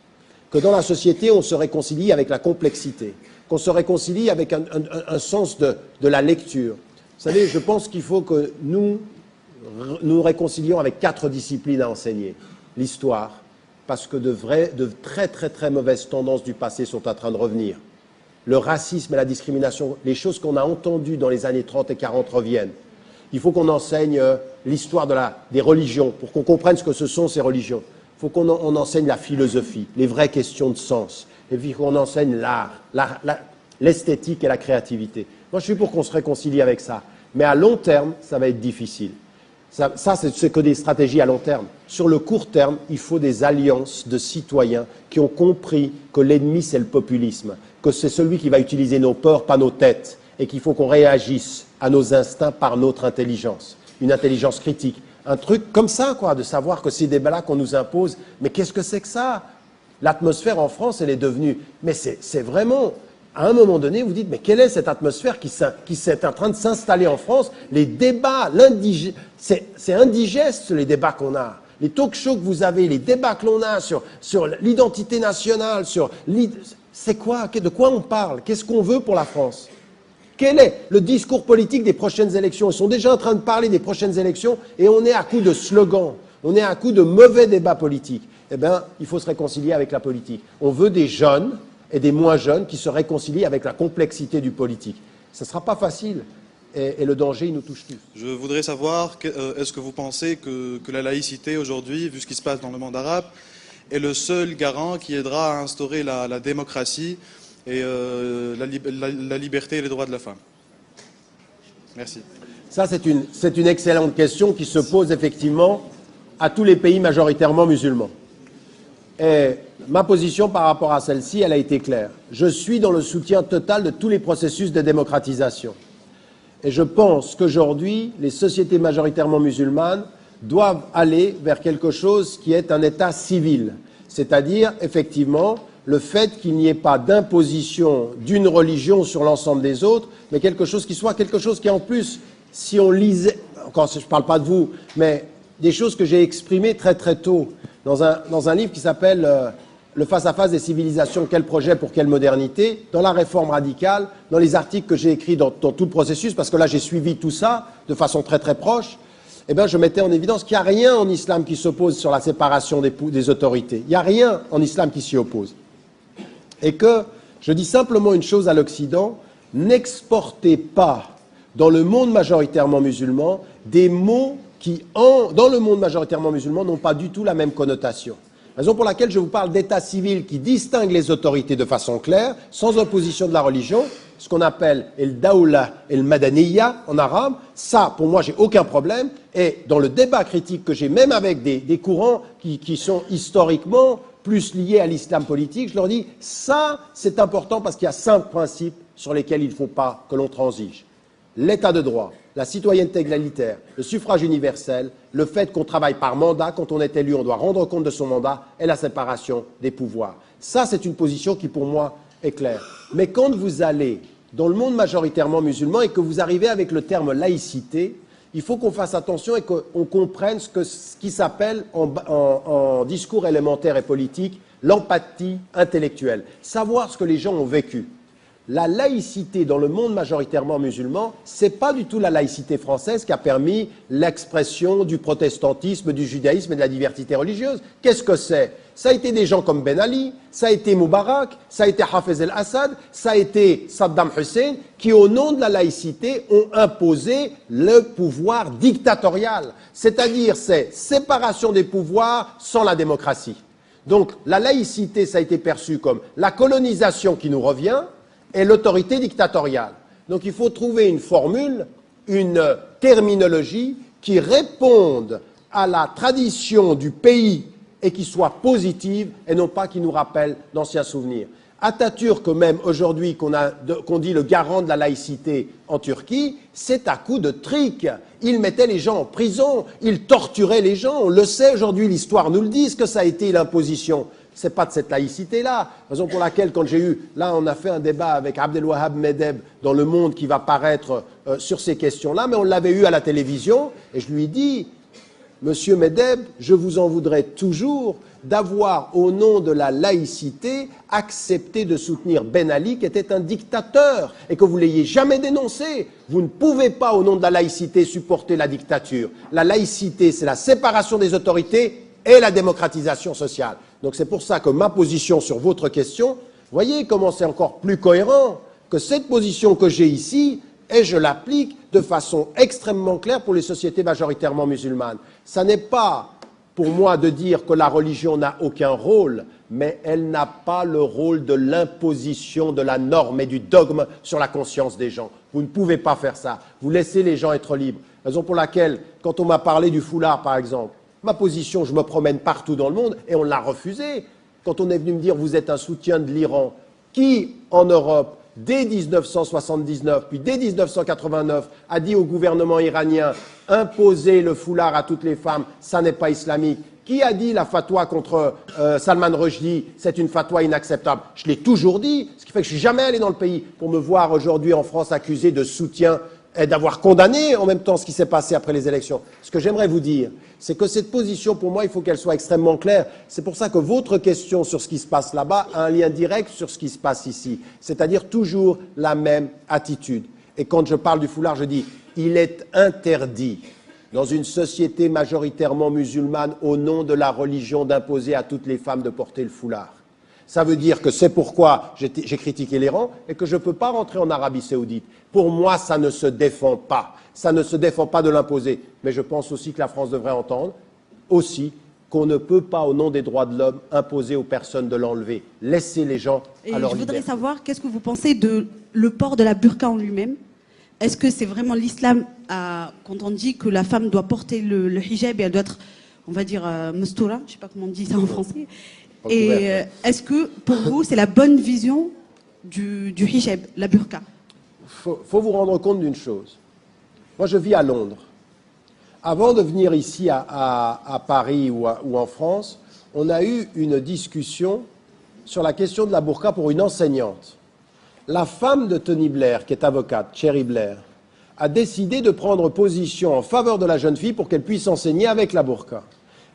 A: Que dans la société, on se réconcilie avec la complexité, qu'on se réconcilie avec un sens de la lecture. Vous savez, je pense qu'il faut que nous réconcilions avec 4 disciplines à enseigner. L'histoire, parce que de très très très mauvaises tendances du passé sont en train de revenir. Le racisme et la discrimination, les choses qu'on a entendues dans les années 30 et 40 reviennent. Il faut qu'on enseigne l'histoire des religions, pour qu'on comprenne ce que ce sont ces religions. Il faut qu'on enseigne la philosophie, les vraies questions de sens. Et puis qu'on enseigne l'art, l'esthétique et la créativité. Moi, je suis pour qu'on se réconcilie avec ça. Mais à long terme, ça va être difficile. Ça c'est que des stratégies à long terme. Sur le court terme, il faut des alliances de citoyens qui ont compris que l'ennemi, c'est le populisme, que c'est celui qui va utiliser nos peurs, pas nos têtes, et qu'il faut qu'on réagisse à nos instincts par notre intelligence, une intelligence critique. Un truc comme ça, quoi, de savoir que ces débats-là qu'on nous impose, mais qu'est-ce que c'est que ça? L'atmosphère en France, elle est devenue... Mais c'est vraiment... À un moment donné, vous dites, mais quelle est cette atmosphère qui s'est en train de s'installer en France? Les débats, c'est indigeste, les débats qu'on a. Les talk-shows que vous avez, les débats que l'on a sur l'identité nationale, c'est quoi? De quoi on parle? Qu'est-ce qu'on veut pour la France? Quel est le discours politique des prochaines élections? Ils sont déjà en train de parler des prochaines élections et on est à coup de slogans, on est à coup de mauvais débats politiques. Eh bien, il faut se réconcilier avec la politique. On veut des jeunes et des moins jeunes qui se réconcilient avec la complexité du politique. Ce ne sera pas facile, et le danger, il nous touche tous.
F: Je voudrais savoir, est-ce que vous pensez que la laïcité aujourd'hui, vu ce qui se passe dans le monde arabe, est le seul garant qui aidera à instaurer la démocratie et la liberté et les droits de la femme? Merci.
A: Ça, c'est une excellente question qui se pose effectivement à tous les pays majoritairement musulmans. Et ma position par rapport à celle-ci, elle a été claire. Je suis dans le soutien total de tous les processus de démocratisation. Et je pense qu'aujourd'hui, les sociétés majoritairement musulmanes doivent aller vers quelque chose qui est un État civil. C'est-à-dire, effectivement, le fait qu'il n'y ait pas d'imposition d'une religion sur l'ensemble des autres, mais quelque chose qui soit quelque chose qui, en plus, si on lisait, encore je ne parle pas de vous, mais des choses que j'ai exprimées très très tôt dans un livre qui s'appelle Le face-à-face des civilisations, quel projet pour quelle modernité, dans la réforme radicale, dans les articles que j'ai écrits dans tout le processus, parce que là j'ai suivi tout ça de façon très très proche, eh bien, je mettais en évidence qu'il n'y a rien en islam qui s'oppose sur la séparation des autorités. Il n'y a rien en islam qui s'y oppose. Et que, je dis simplement une chose à l'Occident, n'exportez pas dans le monde majoritairement musulman des mots qui, dans le monde majoritairement musulman, n'ont pas du tout la même connotation. Raison pour laquelle je vous parle d'état civil qui distingue les autorités de façon claire, sans opposition de la religion, ce qu'on appelle el dawla el madaniya en arabe. Ça, pour moi, j'ai aucun problème. Et dans le débat critique que j'ai, même avec des courants qui sont historiquement plus liés à l'islam politique, je leur dis, ça, c'est important parce qu'il y a 5 principes sur lesquels il ne faut pas que l'on transige. L'état de droit, la citoyenneté égalitaire, le suffrage universel, le fait qu'on travaille par mandat, quand on est élu, on doit rendre compte de son mandat, et la séparation des pouvoirs. Ça, c'est une position qui, pour moi, est claire. Mais quand vous allez dans le monde majoritairement musulman et que vous arrivez avec le terme laïcité, il faut qu'on fasse attention et qu'on comprenne ce qui s'appelle en discours élémentaire et politique l'empathie intellectuelle. Savoir ce que les gens ont vécu. La laïcité dans le monde majoritairement musulman, ce n'est pas du tout la laïcité française qui a permis l'expression du protestantisme, du judaïsme et de la diversité religieuse. Qu'est-ce que c'est? Ça a été des gens comme Ben Ali, ça a été Moubarak, ça a été Hafez el-Assad, ça a été Saddam Hussein, qui au nom de la laïcité ont imposé le pouvoir dictatorial. C'est-à-dire, c'est séparation des pouvoirs sans la démocratie. Donc la laïcité, ça a été perçu comme la colonisation qui nous revient, et l'autorité dictatoriale. Donc il faut trouver une formule, une terminologie qui réponde à la tradition du pays et qui soit positive et non pas qui nous rappelle d'anciens souvenirs. Atatürk, même aujourd'hui, qu'on dit le garant de la laïcité en Turquie, c'est à coup de trick. Il mettait les gens en prison, il torturait les gens. On le sait aujourd'hui, l'histoire nous le dit, ce que ça a été l'imposition. C'est pas de cette laïcité-là. Raison pour laquelle, quand j'ai eu... Là, on a fait un débat avec Abdelwahab Medeb dans Le Monde qui va paraître sur ces questions-là, mais on l'avait eu à la télévision, et je lui ai dit, Monsieur Medeb, je vous en voudrais toujours d'avoir, au nom de la laïcité, accepté de soutenir Ben Ali, qui était un dictateur, et que vous ne l'ayez jamais dénoncé. Vous ne pouvez pas, au nom de la laïcité, supporter la dictature. La laïcité, c'est la séparation des autorités et la démocratisation sociale. Donc c'est pour ça que ma position sur votre question, voyez comment c'est encore plus cohérent que cette position que j'ai ici, et je l'applique de façon extrêmement claire pour les sociétés majoritairement musulmanes. Ça n'est pas pour moi de dire que la religion n'a aucun rôle, mais elle n'a pas le rôle de l'imposition de la norme et du dogme sur la conscience des gens. Vous ne pouvez pas faire ça. Vous laissez les gens être libres. Raison pour laquelle, quand on m'a parlé du foulard, par exemple, ma position, je me promène partout dans le monde et on l'a refusé. Quand on est venu me dire vous êtes un soutien de l'Iran, qui en Europe, dès 1979, puis dès 1989, a dit au gouvernement iranien imposer le foulard à toutes les femmes, ça n'est pas islamique. Qui a dit la fatwa contre Salman Rushdie, c'est une fatwa inacceptable? Je l'ai toujours dit, ce qui fait que je ne suis jamais allé dans le pays pour me voir aujourd'hui en France accusé de soutien et d'avoir condamné en même temps ce qui s'est passé après les élections. Ce que j'aimerais vous dire, c'est que cette position, pour moi, il faut qu'elle soit extrêmement claire. C'est pour ça que votre question sur ce qui se passe là-bas a un lien direct sur ce qui se passe ici. C'est-à-dire toujours la même attitude. Et quand je parle du foulard, je dis, il est interdit, dans une société majoritairement musulmane, au nom de la religion, d'imposer à toutes les femmes de porter le foulard. Ça veut dire que c'est pourquoi j'ai critiqué l'Iran et que je ne peux pas rentrer en Arabie Saoudite. Pour moi, ça ne se défend pas. Ça ne se défend pas de l'imposer. Mais je pense aussi que la France devrait entendre aussi qu'on ne peut pas, au nom des droits de l'homme, imposer aux personnes de l'enlever. Laissez les gens à leur liberté.
G: Je voudrais savoir, qu'est-ce que vous pensez de le port de la burqa en lui-même? Est-ce que c'est vraiment l'islam, quand on dit que la femme doit porter le hijab et elle doit être, on va dire, mastoura, je ne sais pas comment on dit ça en français. Et est-ce que, pour vous, c'est la bonne vision du hijab, la burqa?
A: Faut vous rendre compte d'une chose. Moi, je vis à Londres. Avant de venir ici à Paris ou en France, on a eu une discussion sur la question de la burqa pour une enseignante. La femme de Tony Blair, qui est avocate, Cherie Blair, a décidé de prendre position en faveur de la jeune fille pour qu'elle puisse enseigner avec la burqa.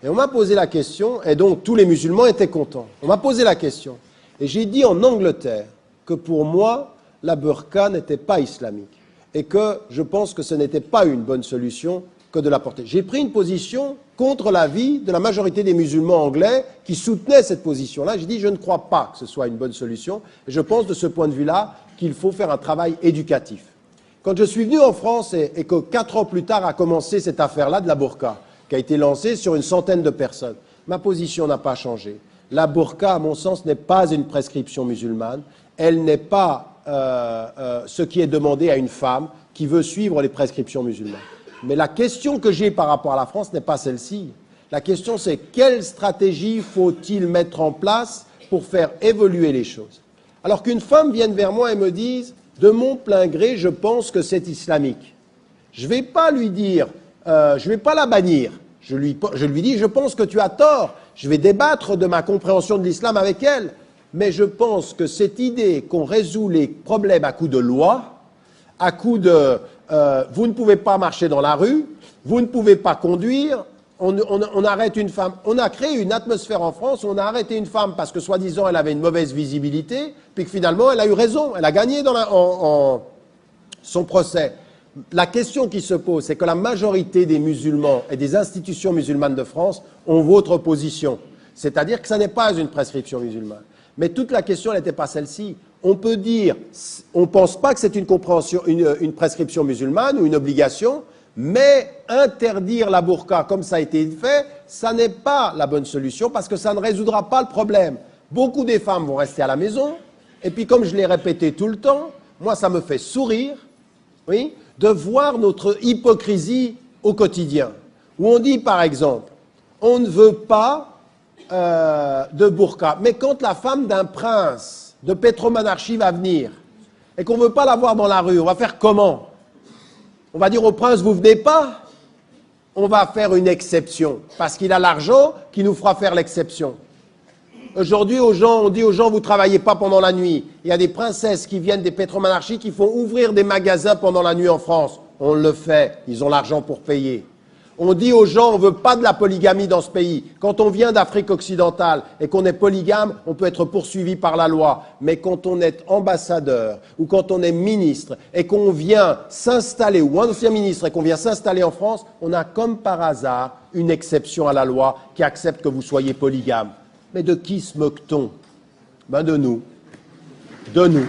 A: Et on m'a posé la question, et donc tous les musulmans étaient contents. On m'a posé la question, et j'ai dit en Angleterre que pour moi, la burqa n'était pas islamique, et que je pense que ce n'était pas une bonne solution que de la porter. J'ai pris une position contre l'avis de la majorité des musulmans anglais qui soutenaient cette position-là. J'ai dit, je ne crois pas que ce soit une bonne solution, et je pense de ce point de vue-là qu'il faut faire un travail éducatif. Quand je suis venu en France, et que 4 ans plus tard a commencé cette affaire-là de la burqa, qui a été lancée sur une centaine de personnes, ma position n'a pas changé. La burqa, à mon sens, n'est pas une prescription musulmane. Elle n'est pas ce qui est demandé à une femme qui veut suivre les prescriptions musulmanes. Mais la question que j'ai par rapport à la France n'est pas celle-ci. La question, c'est quelle stratégie faut-il mettre en place pour faire évoluer les choses? Alors qu'une femme vienne vers moi et me dise, de mon plein gré, je pense que c'est islamique. Je ne vais pas lui dire, je ne vais pas la bannir. Je lui dis, je pense que tu as tort. Je vais débattre de ma compréhension de l'islam avec elle. Mais je pense que cette idée qu'on résout les problèmes à coup de loi, à coup de vous ne pouvez pas marcher dans la rue, vous ne pouvez pas conduire, on arrête une femme. On a créé une atmosphère en France où on a arrêté une femme parce que soi-disant elle avait une mauvaise visibilité, puis que finalement elle a eu raison, elle a gagné dans son procès. La question qui se pose, c'est que la majorité des musulmans et des institutions musulmanes de France ont votre position. C'est-à-dire que ça n'est pas une prescription musulmane. Mais toute la question, elle n'était pas celle-ci. On peut dire, on ne pense pas que c'est une prescription musulmane ou une obligation, mais interdire la burqa comme ça a été fait, ça n'est pas la bonne solution parce que ça ne résoudra pas le problème. Beaucoup des femmes vont rester à la maison, et puis comme je l'ai répété tout le temps, moi ça me fait sourire, oui, de voir notre hypocrisie au quotidien. Où on dit par exemple, on ne veut pas de burqa, mais quand la femme d'un prince de pétromonarchie va venir et qu'on ne veut pas la voir dans la rue, on va faire comment? On va dire au prince, vous venez pas? On va faire une exception, parce qu'il a l'argent qui nous fera faire l'exception. Aujourd'hui, on dit aux gens, vous ne travaillez pas pendant la nuit. Il y a des princesses qui viennent des pétromonarchies qui font ouvrir des magasins pendant la nuit en France. On le fait, ils ont l'argent pour payer. On dit aux gens, on ne veut pas de la polygamie dans ce pays. Quand on vient d'Afrique occidentale et qu'on est polygame, on peut être poursuivi par la loi. Mais quand on est ambassadeur ou quand on est ministre et qu'on vient s'installer, ou ancien ministre et qu'on vient s'installer en France, on a comme par hasard une exception à la loi qui accepte que vous soyez polygame. Mais de qui se moque-t-on? Ben de nous. De nous.